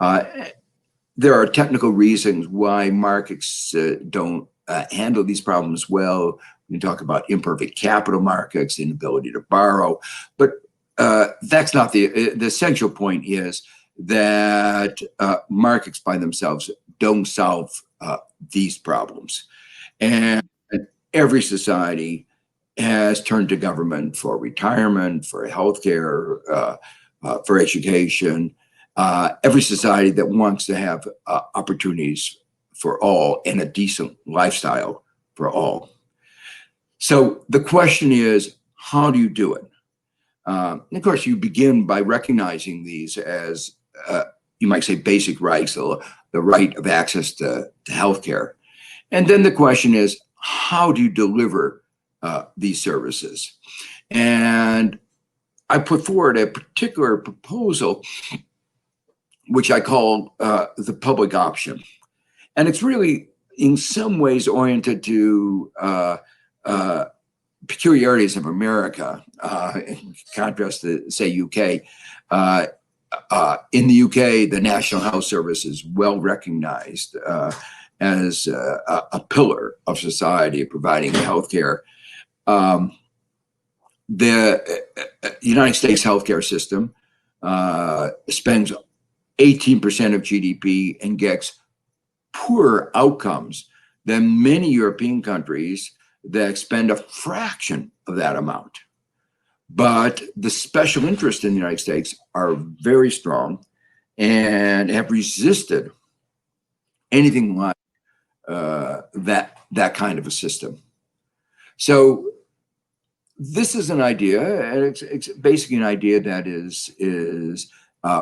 There are technical reasons why markets don't handle these problems well. We can talk about imperfect capital markets, inability to borrow, but that's not the essential point is that markets by themselves don't solve these problems. And every society has turned to government for retirement, for healthcare, for education. Every society that wants to have opportunities for all and a decent lifestyle for all. So the question is, how do you do it? And of course, you begin by recognizing these as, you might say, basic rights, the right of access to healthcare. And then the question is, how do you deliver these services? And I put forward a particular proposal, which I call the public option. And it's really, in some ways, oriented to peculiarities of America, in contrast to, say, UK. In the UK, the National Health Service is well recognized as a pillar of society, providing healthcare. The United States healthcare system spends 18% of GDP and gets poorer outcomes than many European countries that spend a fraction of that amount. But the special interests in the United States are very strong and have resisted anything like that kind of a system. So this is an idea, and it's basically an idea that is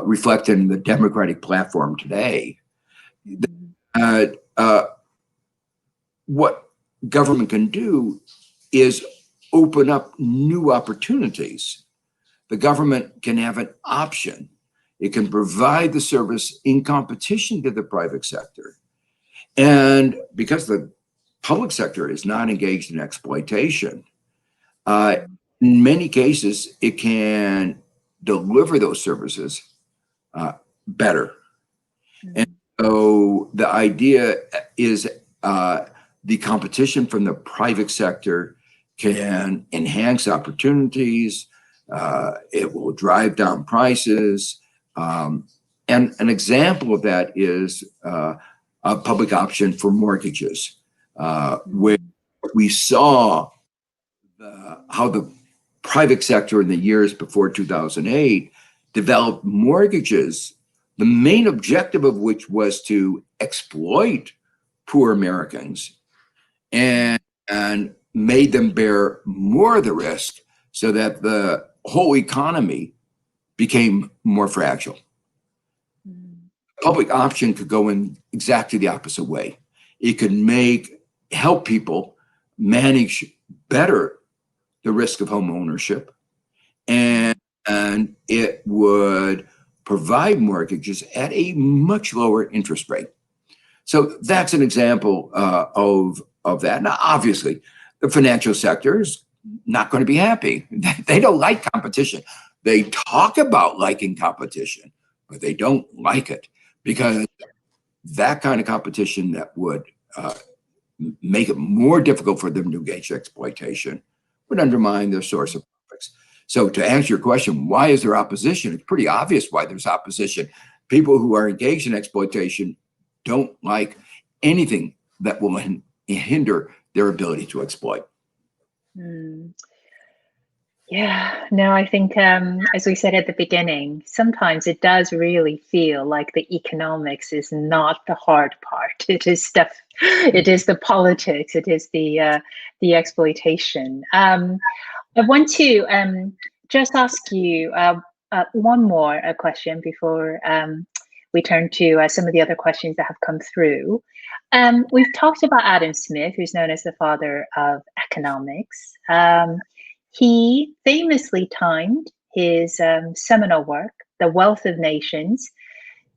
reflected in the Democratic platform today. What government can do is open up new opportunities. The government can have an option. It can provide the service in competition to the private sector. And because the public sector is not engaged in exploitation, in many cases, it can deliver those services better. And so the idea is the competition from the private sector can enhance opportunities. It will drive down prices. And an example of that is a public option for mortgages, where we saw how the private sector in the years before 2008 developed mortgages, the main objective of which was to exploit poor Americans and made them bear more of the risk so that the whole economy became more fragile. Public option could go in exactly the opposite way. It could help people manage better the risk of home ownership, and it would provide mortgages at a much lower interest rate. So that's an example of that. Now, obviously, the financial sector is not going to be happy. They don't like competition. They talk about liking competition, but they don't like it, because that kind of competition that would make it more difficult for them to engage in exploitation would undermine their source of profits. So to answer your question, why is there opposition? It's pretty obvious why there's opposition. people who are engaged in exploitation don't like anything that will hinder their ability to exploit. Yeah, no, I think as we said at the beginning, sometimes it does really feel like the economics is not the hard part. It is stuff. It is the politics. It is the exploitation. I want to just ask you one more question before we turn to some of the other questions that have come through. We've talked about Adam Smith, who's known as the father of economics. He famously timed his seminal work, The Wealth of Nations.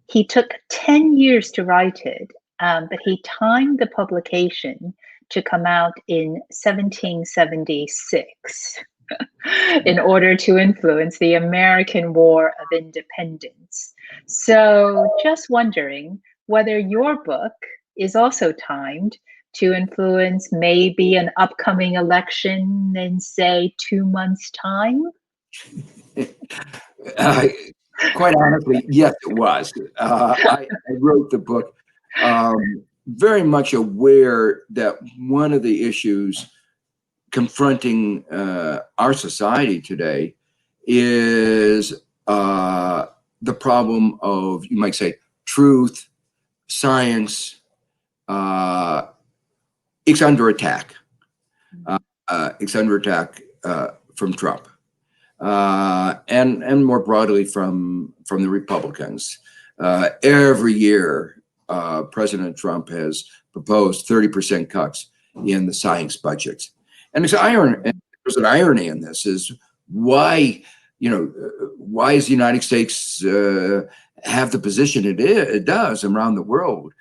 He took 10 years to write it, but he timed the publication to come out in 1776 in order to influence the American War of Independence. So just wondering whether your book is also timed to influence maybe an upcoming election in, say, 2 months' time? Quite honestly, yes, it was. I wrote the book very much aware that one of the issues confronting our society today is the problem of, you might say, truth, science. It's under attack. It's under attack from Trump, and more broadly from the Republicans. Every year, President Trump has proposed 30% cuts in the science budget, and there's an irony in this: is why is the United States have the position it does around the world?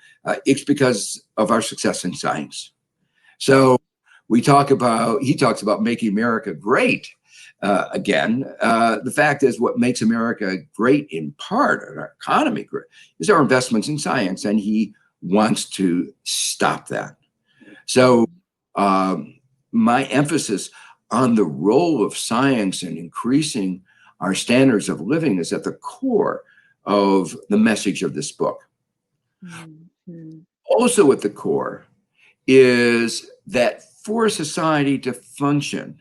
It's because of our success in science. So he talks about making America great again. The fact is, what makes America great in part, and our economy great, is our investments in science, and he wants to stop that. So my emphasis on the role of science in increasing our standards of living is at the core of the message of this book. Mm-hmm. Also at the core is that for society to function,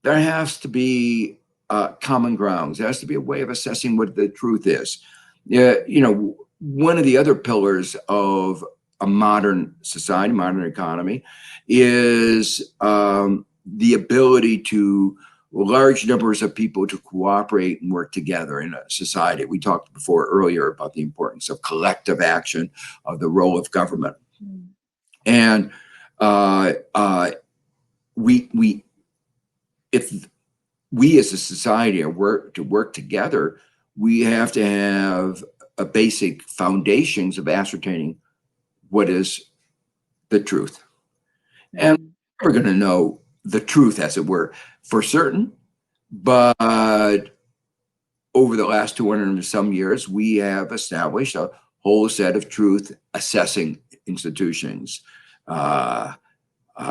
there has to be common grounds. There has to be a way of assessing what the truth is. One of the other pillars of a modern society, modern economy, is the ability to large numbers of people to cooperate and work together in a society. We talked before earlier about the importance of collective action, of the role of government. Mm. And if we as a society are to work together, we have to have a basic foundations of ascertaining what is the truth. And we're going to know the truth, as it were, for certain. But over the last 200 and some years, we have established a whole set of truth assessing institutions,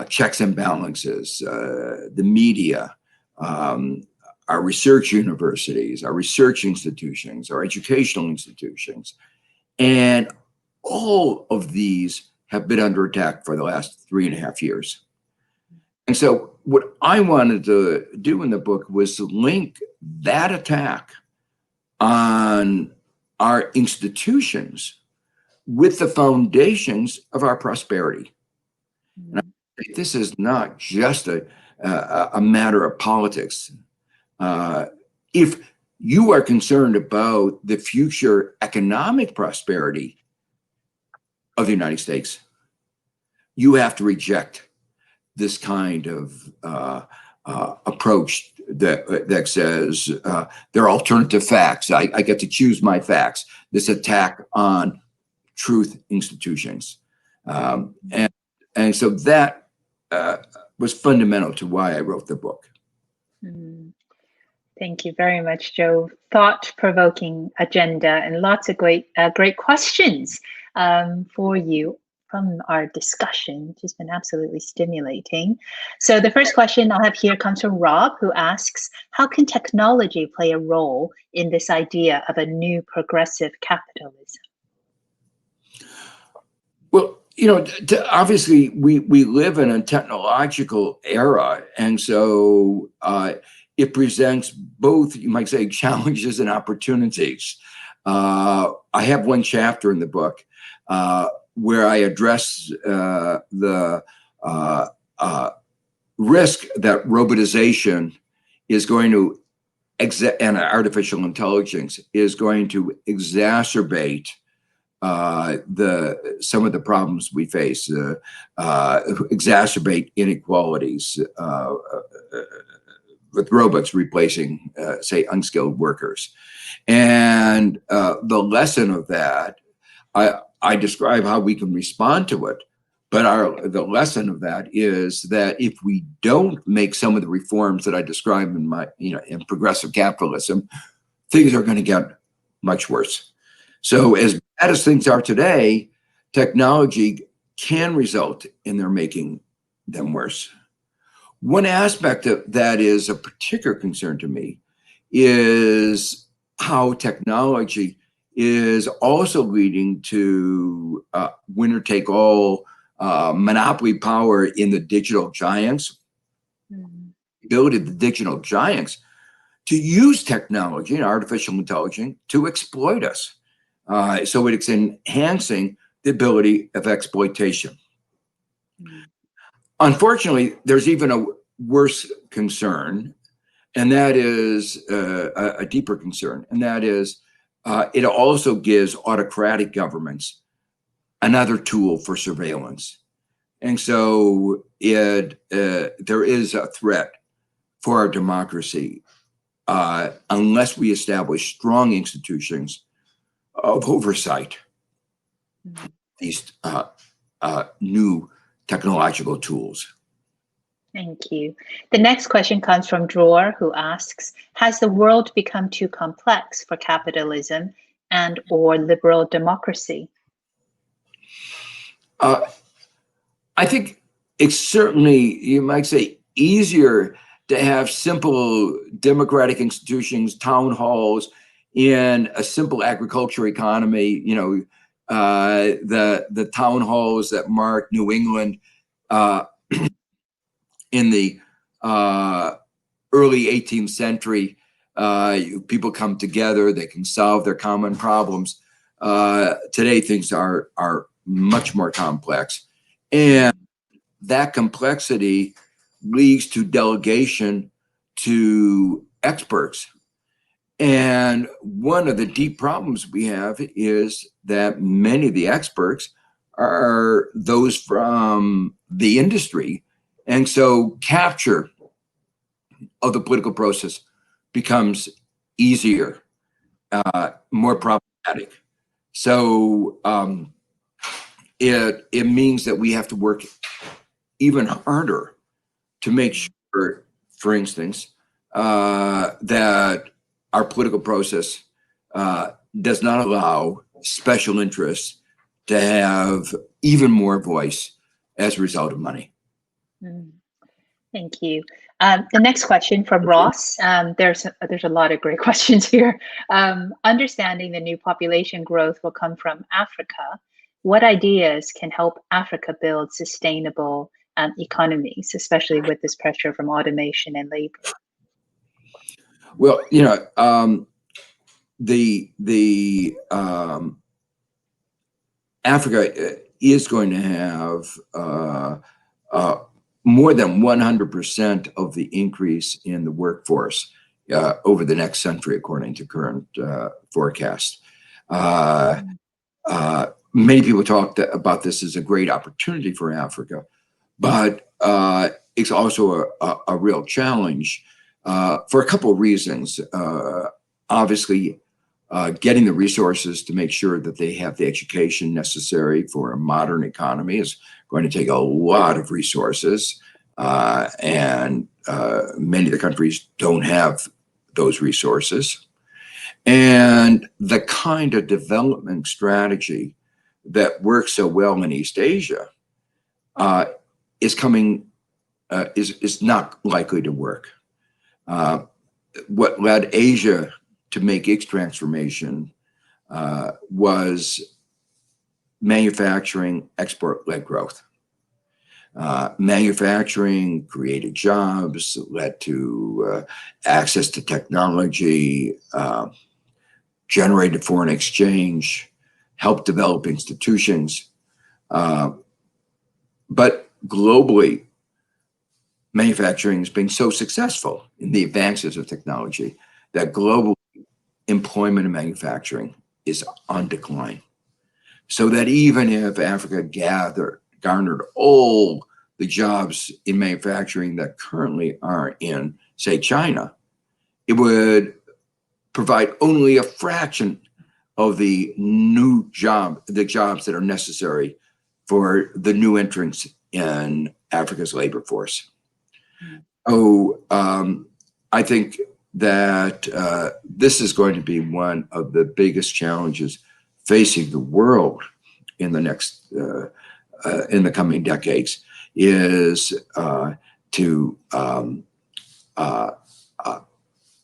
checks and balances, the media, our research universities, our research institutions, our educational institutions. And all of these have been under attack for the last 3.5 years. And so what I wanted to do in the book was link that attack on our institutions with the foundations of our prosperity. And I think this is not just a matter of politics. If you are concerned about the future economic prosperity of the United States, you have to reject this kind of approach that says there are alternative facts. I get to choose my facts. This attack on truth institutions, and so that was fundamental to why I wrote the book. Thank you very much, Joe. Thought-provoking agenda and lots of great questions for you. from our discussion, which has been absolutely stimulating. So the first question I'll have here comes from Rob, who asks, how can technology play a role in this idea of a new progressive capitalism? Well, obviously we live in a technological era, and so it presents both, you might say, challenges and opportunities. I have one chapter in the book where I address the risk that robotization is going to, and artificial intelligence is going to exacerbate some of the problems we face, exacerbate inequalities with robots replacing, say, unskilled workers. And the lesson of that, I describe how we can respond to it, but the lesson of that is that if we don't make some of the reforms that I describe in my, in progressive capitalism, things are going to get much worse. So as bad as things are today, technology can result in their making them worse. One aspect of that is a particular concern to me is how technology is also leading to winner-take-all monopoly power in the digital giants, ability of the digital giants to use technology and artificial intelligence to exploit us. So it's enhancing the ability of exploitation. Unfortunately, there's even a worse concern, and that is a deeper concern, and that is it also gives autocratic governments another tool for surveillance. And so there is a threat for our democracy unless we establish strong institutions of oversight, these new technological tools. Thank you. The next question comes from Dror, who asks, has the world become too complex for capitalism and or liberal democracy? I think it's certainly, you might say, easier to have simple democratic institutions, town halls, in a simple agriculture economy. The town halls that marked New England in the early 18th century. People come together, they can solve their common problems. Today, things are much more complex. And that complexity leads to delegation to experts. And one of the deep problems we have is that many of the experts are those from the industry. And so capture of the political process becomes easier, more problematic. So it means that we have to work even harder to make sure, for instance, that our political process does not allow special interests to have even more voice as a result of money. Thank you. The next question from Ross. There's a lot of great questions here. Understanding the new population growth will come from Africa. What ideas can help Africa build sustainable economies, especially with this pressure from automation and labor? Well, Africa is going to have more than 100% of the increase in the workforce over the next century, according to current forecasts. Many people talk about this as a great opportunity for Africa, but it's also a real challenge for a couple of reasons. Obviously, getting the resources to make sure that they have the education necessary for a modern economy is going to take a lot of resources, and many of the countries don't have those resources. And the kind of development strategy that works so well in East Asia is not likely to work. What led Asia to make its transformation was manufacturing export-led growth. Manufacturing created jobs, led to access to technology, generated foreign exchange, helped develop institutions. But globally, manufacturing has been so successful in the advances of technology that global employment in manufacturing is on decline. So that even if Africa garnered all the jobs in manufacturing that currently are in, say, China, it would provide only a fraction of the jobs that are necessary for the new entrants in Africa's labor force. So I think that this is going to be one of the biggest challenges facing the world in the next in the coming decades, is to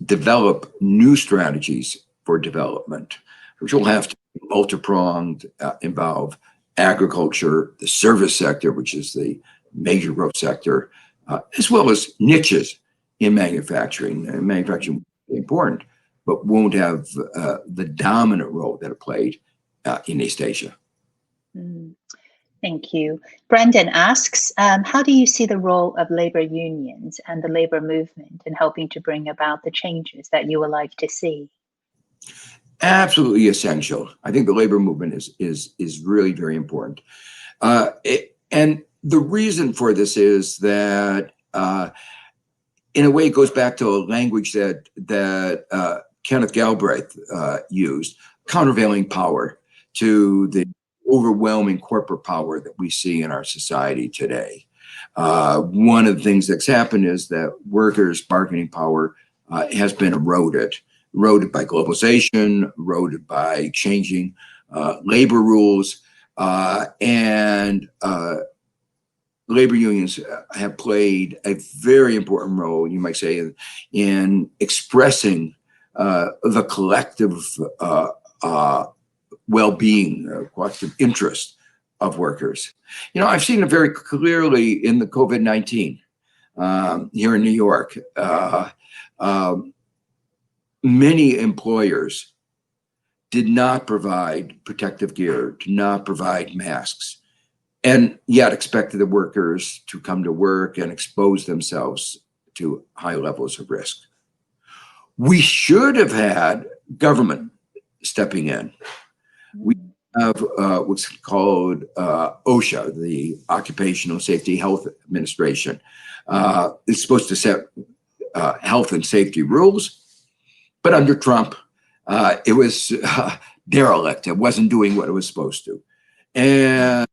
develop new strategies for development, which will have to be multi-pronged, involve agriculture, the service sector, which is the major growth sector, as well as niches in manufacturing. Manufacturing is important, but won't have the dominant role that it played in East Asia. Thank you. Brendan asks, how do you see the role of labor unions and the labor movement in helping to bring about the changes that you would like to see? Absolutely essential. I think the labor movement is really very important. And the reason for this is that, in a way, it goes back to a language that Kenneth Galbraith used, countervailing power to the overwhelming corporate power that we see in our society today. One of the things that's happened is that workers' bargaining power has been eroded by globalization, eroded by changing labor rules, and labor unions have played a very important role, you might say, in expressing the collective well-being, collective interest of workers. You know, I've seen it very clearly in the COVID-19 here in New York. Many employers did not provide protective gear, did not provide masks, and yet expected the workers to come to work and expose themselves to high levels of risk. We should have had government stepping in. We have what's called OSHA, the Occupational Safety Health Administration. It's supposed to set health and safety rules, but under Trump, it was derelict. It wasn't doing what it was supposed to. And,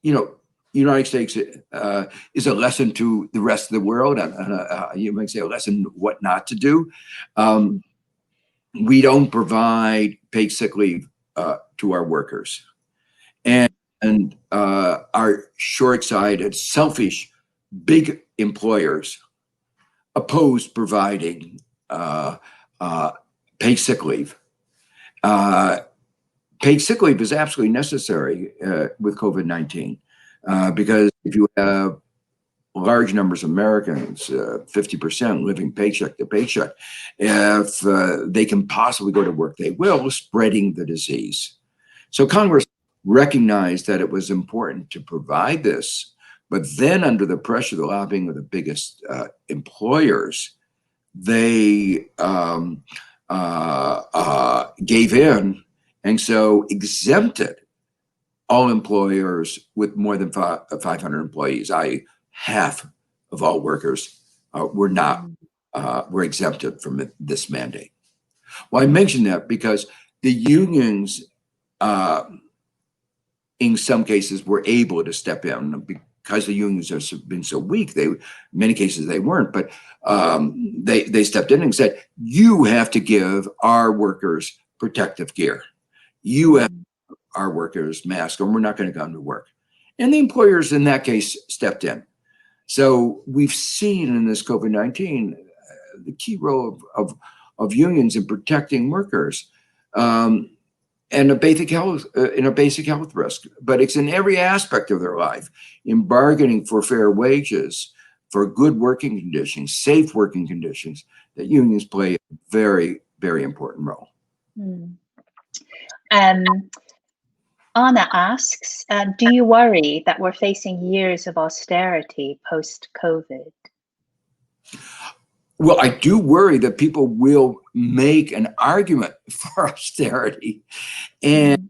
you know, United States is a lesson to the rest of the world, and you might say a lesson what not to do. We don't provide paid sick leave to our workers, and our short-sighted, selfish, big employers oppose providing paid sick leave. Paid sick leave is absolutely necessary with COVID-19 because if you have large numbers of Americans, 50% living paycheck to paycheck, if they can possibly go to work, they will, spreading the disease. So Congress recognized that it was important to provide this, but then under the pressure, the lobbying of the biggest employers, they gave in, and so exempted all employers with more than 500 employees, i.e. half of all workers were exempted from this mandate. Well, I mention that because the unions, in some cases, were able to step in because the unions have been so weak. In many cases they weren't, but they stepped in and said, "You have to give our workers protective gear. You have to our workers masks, or we're not going to come to work. And the employers in that case stepped in. So we've seen in this COVID-19 the key role of unions in protecting workers, and a basic health risk. But it's in every aspect of their life, in bargaining for fair wages, for good working conditions, safe working conditions, that unions play a very, very important role. Anna asks, do you worry that we're facing years of austerity post-COVID? Well, I do worry that people will make an argument for austerity, and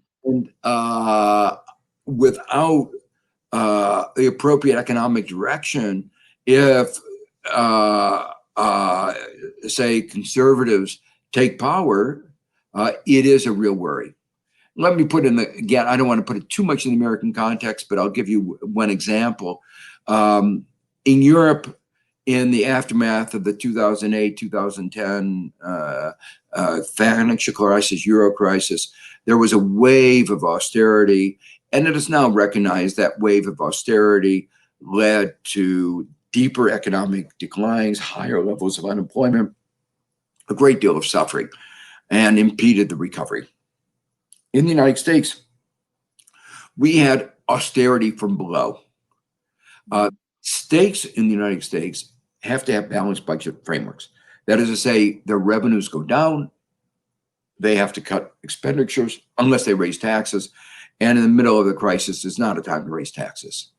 without the appropriate economic direction, if say conservatives take power, it is a real worry. Let me put again, I don't want to put it too much in the American context, but I'll give you one example. In Europe, in the aftermath of the 2008-2010 financial crisis, Euro crisis, there was a wave of austerity, and it is now recognized that wave of austerity led to deeper economic declines, higher levels of unemployment, a great deal of suffering, and impeded the recovery. In the United States, we had austerity from below. States in the United States have to have balanced budget frameworks. That is to say, their revenues go down, they have to cut expenditures unless they raise taxes. And in the middle of the crisis is not a time to raise taxes.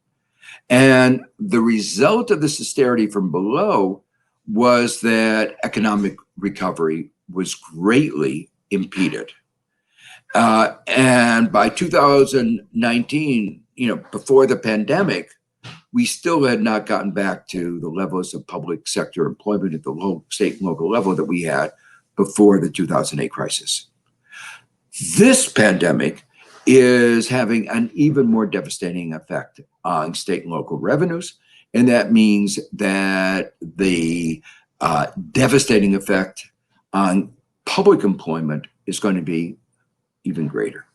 And the result of this austerity from below was that economic recovery was greatly impeded. And by 2019, before the pandemic, we still had not gotten back to the levels of public sector employment at the state and local level that we had before the 2008 crisis. This pandemic is having an even more devastating effect on state and local revenues. And that means that the devastating effect on public employment is going to be even greater.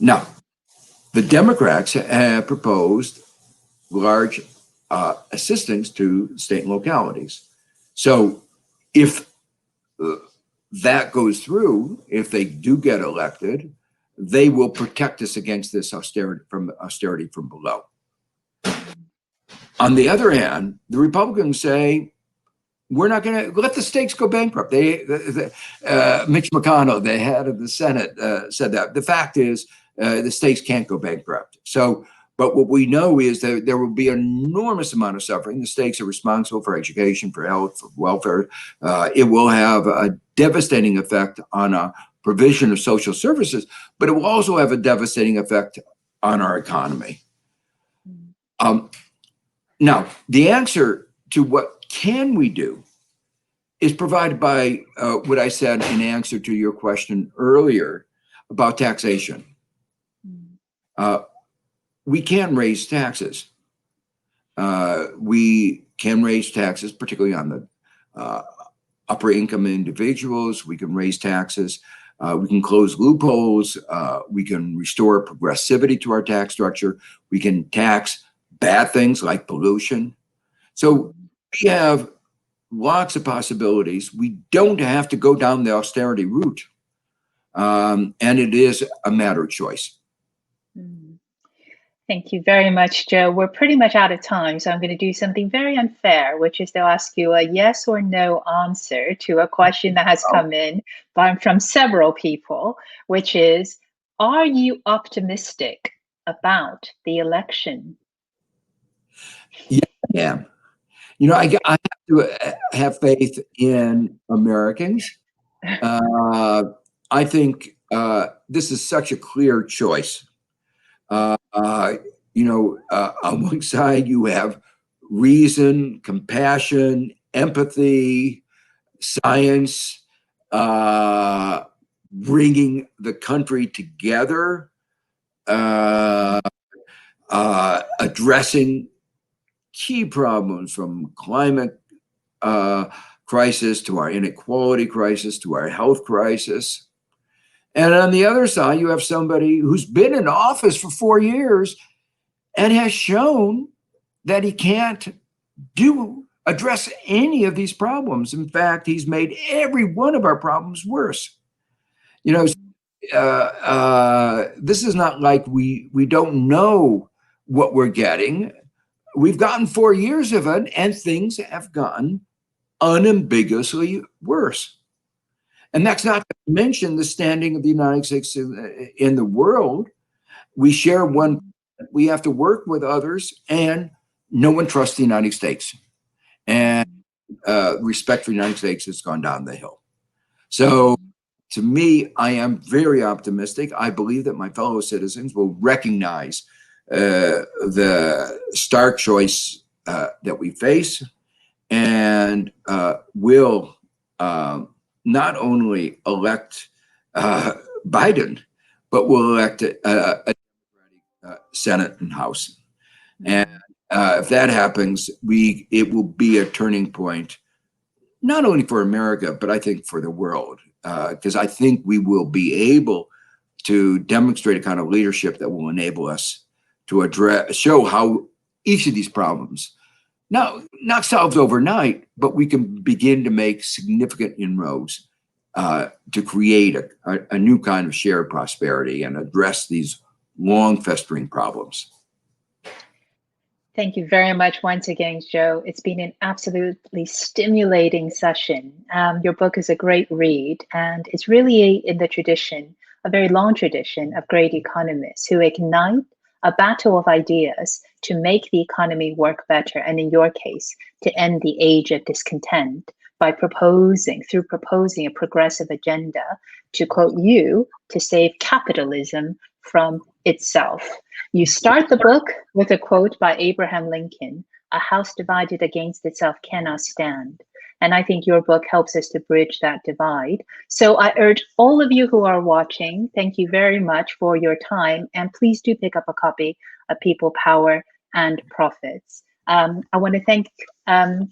Now, the Democrats have proposed large assistance to state and localities. So if that goes through, if they do get elected, they will protect us against this austerity from below. On the other hand, the Republicans say, we're not going to let the states go bankrupt. Mitch McConnell, the head of the Senate, said that. The fact is, the states can't go bankrupt. So, but what we know is that there will be an enormous amount of suffering. The states are responsible for education, for health, for welfare. It will have a devastating effect on a provision of social services, but it will also have a devastating effect on our economy. Now, the answer to what can we do is provided by what I said in answer to your question earlier about taxation. We can raise taxes. We can raise taxes, particularly on the upper income individuals. We can raise taxes. We can close loopholes. We can restore progressivity to our tax structure. We can tax bad things like pollution. So we have lots of possibilities. We don't have to go down the austerity route. And it is a matter of choice. Thank you very much, Joe. We're pretty much out of time, so I'm going to do something very unfair, which is they'll ask you a yes or no answer to a question that has come in from several people, which is, are you optimistic about the election? Yeah, I am. I have to have faith in Americans. I think this is such a clear choice. On one side, you have reason, compassion, empathy, science, bringing the country together, addressing key problems from climate crisis to our inequality crisis to our health crisis. And on the other side, you have somebody who's been in office for 4 years and has shown that he can't address any of these problems. In fact, he's made every one of our problems worse. You know, this is not like we don't know what we're getting. We've gotten 4 years of it, and things have gotten unambiguously worse. And that's not to mention the standing of the United States in the world. We share one, we have to work with others, and no one trusts the United States. And respect for the United States has gone down the hill. So to me, I am very optimistic. I believe that my fellow citizens will recognize the stark choice that we face, and will not only elect Biden, but will elect a Democratic Senate and House. And if that happens, it will be a turning point, not only for America, but I think for the world, because I think we will be able to demonstrate a kind of leadership that will enable us to show how each of these problems, not solved overnight, but we can begin to make significant inroads to create a new kind of shared prosperity and address these long festering problems. Thank you very much once again, Joe. It's been an absolutely stimulating session. Your book is a great read, and it's really in the tradition, a very long tradition of great economists who ignite a battle of ideas to make the economy work better, and in your case, to end the age of discontent by proposing a progressive agenda, to quote you, to save capitalism from itself. You start the book with a quote by Abraham Lincoln: "A house divided against itself cannot stand." And I think your book helps us to bridge that divide. So I urge all of you who are watching, thank you very much for your time. And please do pick up a copy of People, Power, and Profits. I want to thank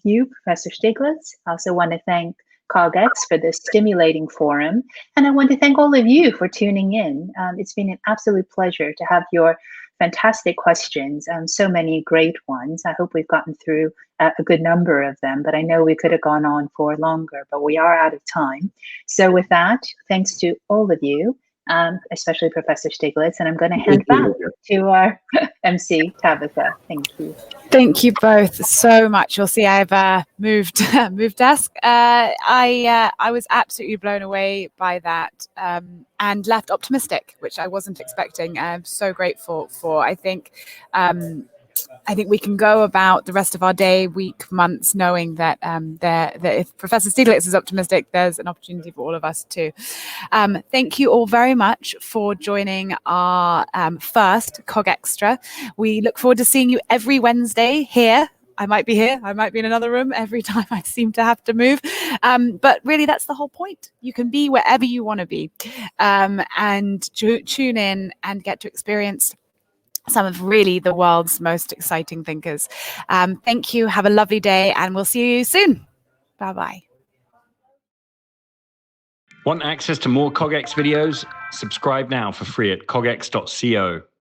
you, Professor Stiglitz. I also want to thank CogX for this stimulating forum. And I want to thank all of you for tuning in. It's been an absolute pleasure to have your fantastic questions, so many great ones. I hope we've gotten through a good number of them, but I know we could have gone on for longer, but we are out of time. So with that, thanks to all of you, especially Professor Stiglitz, and I'm going to hand back to our MC, Tabitha. Thank you. Thank you both so much. You'll see I've moved desk. I was absolutely blown away by that, and left optimistic, which I wasn't expecting. I'm so grateful for. I think we can go about the rest of our day, week, months, knowing that that if Professor Stiglitz is optimistic, there's an opportunity for all of us too. Thank you all very much for joining our first CogXtra. We look forward to seeing you every Wednesday here. I might be here, I might be in another room every time I seem to have to move. But really, that's the whole point. You can be wherever you want to be, and tune in and get to experience some of really the world's most exciting thinkers. Thank you. Have a lovely day, and we'll see you soon. Bye-bye. Want access to more CogX videos? Subscribe now for free at cogx.co.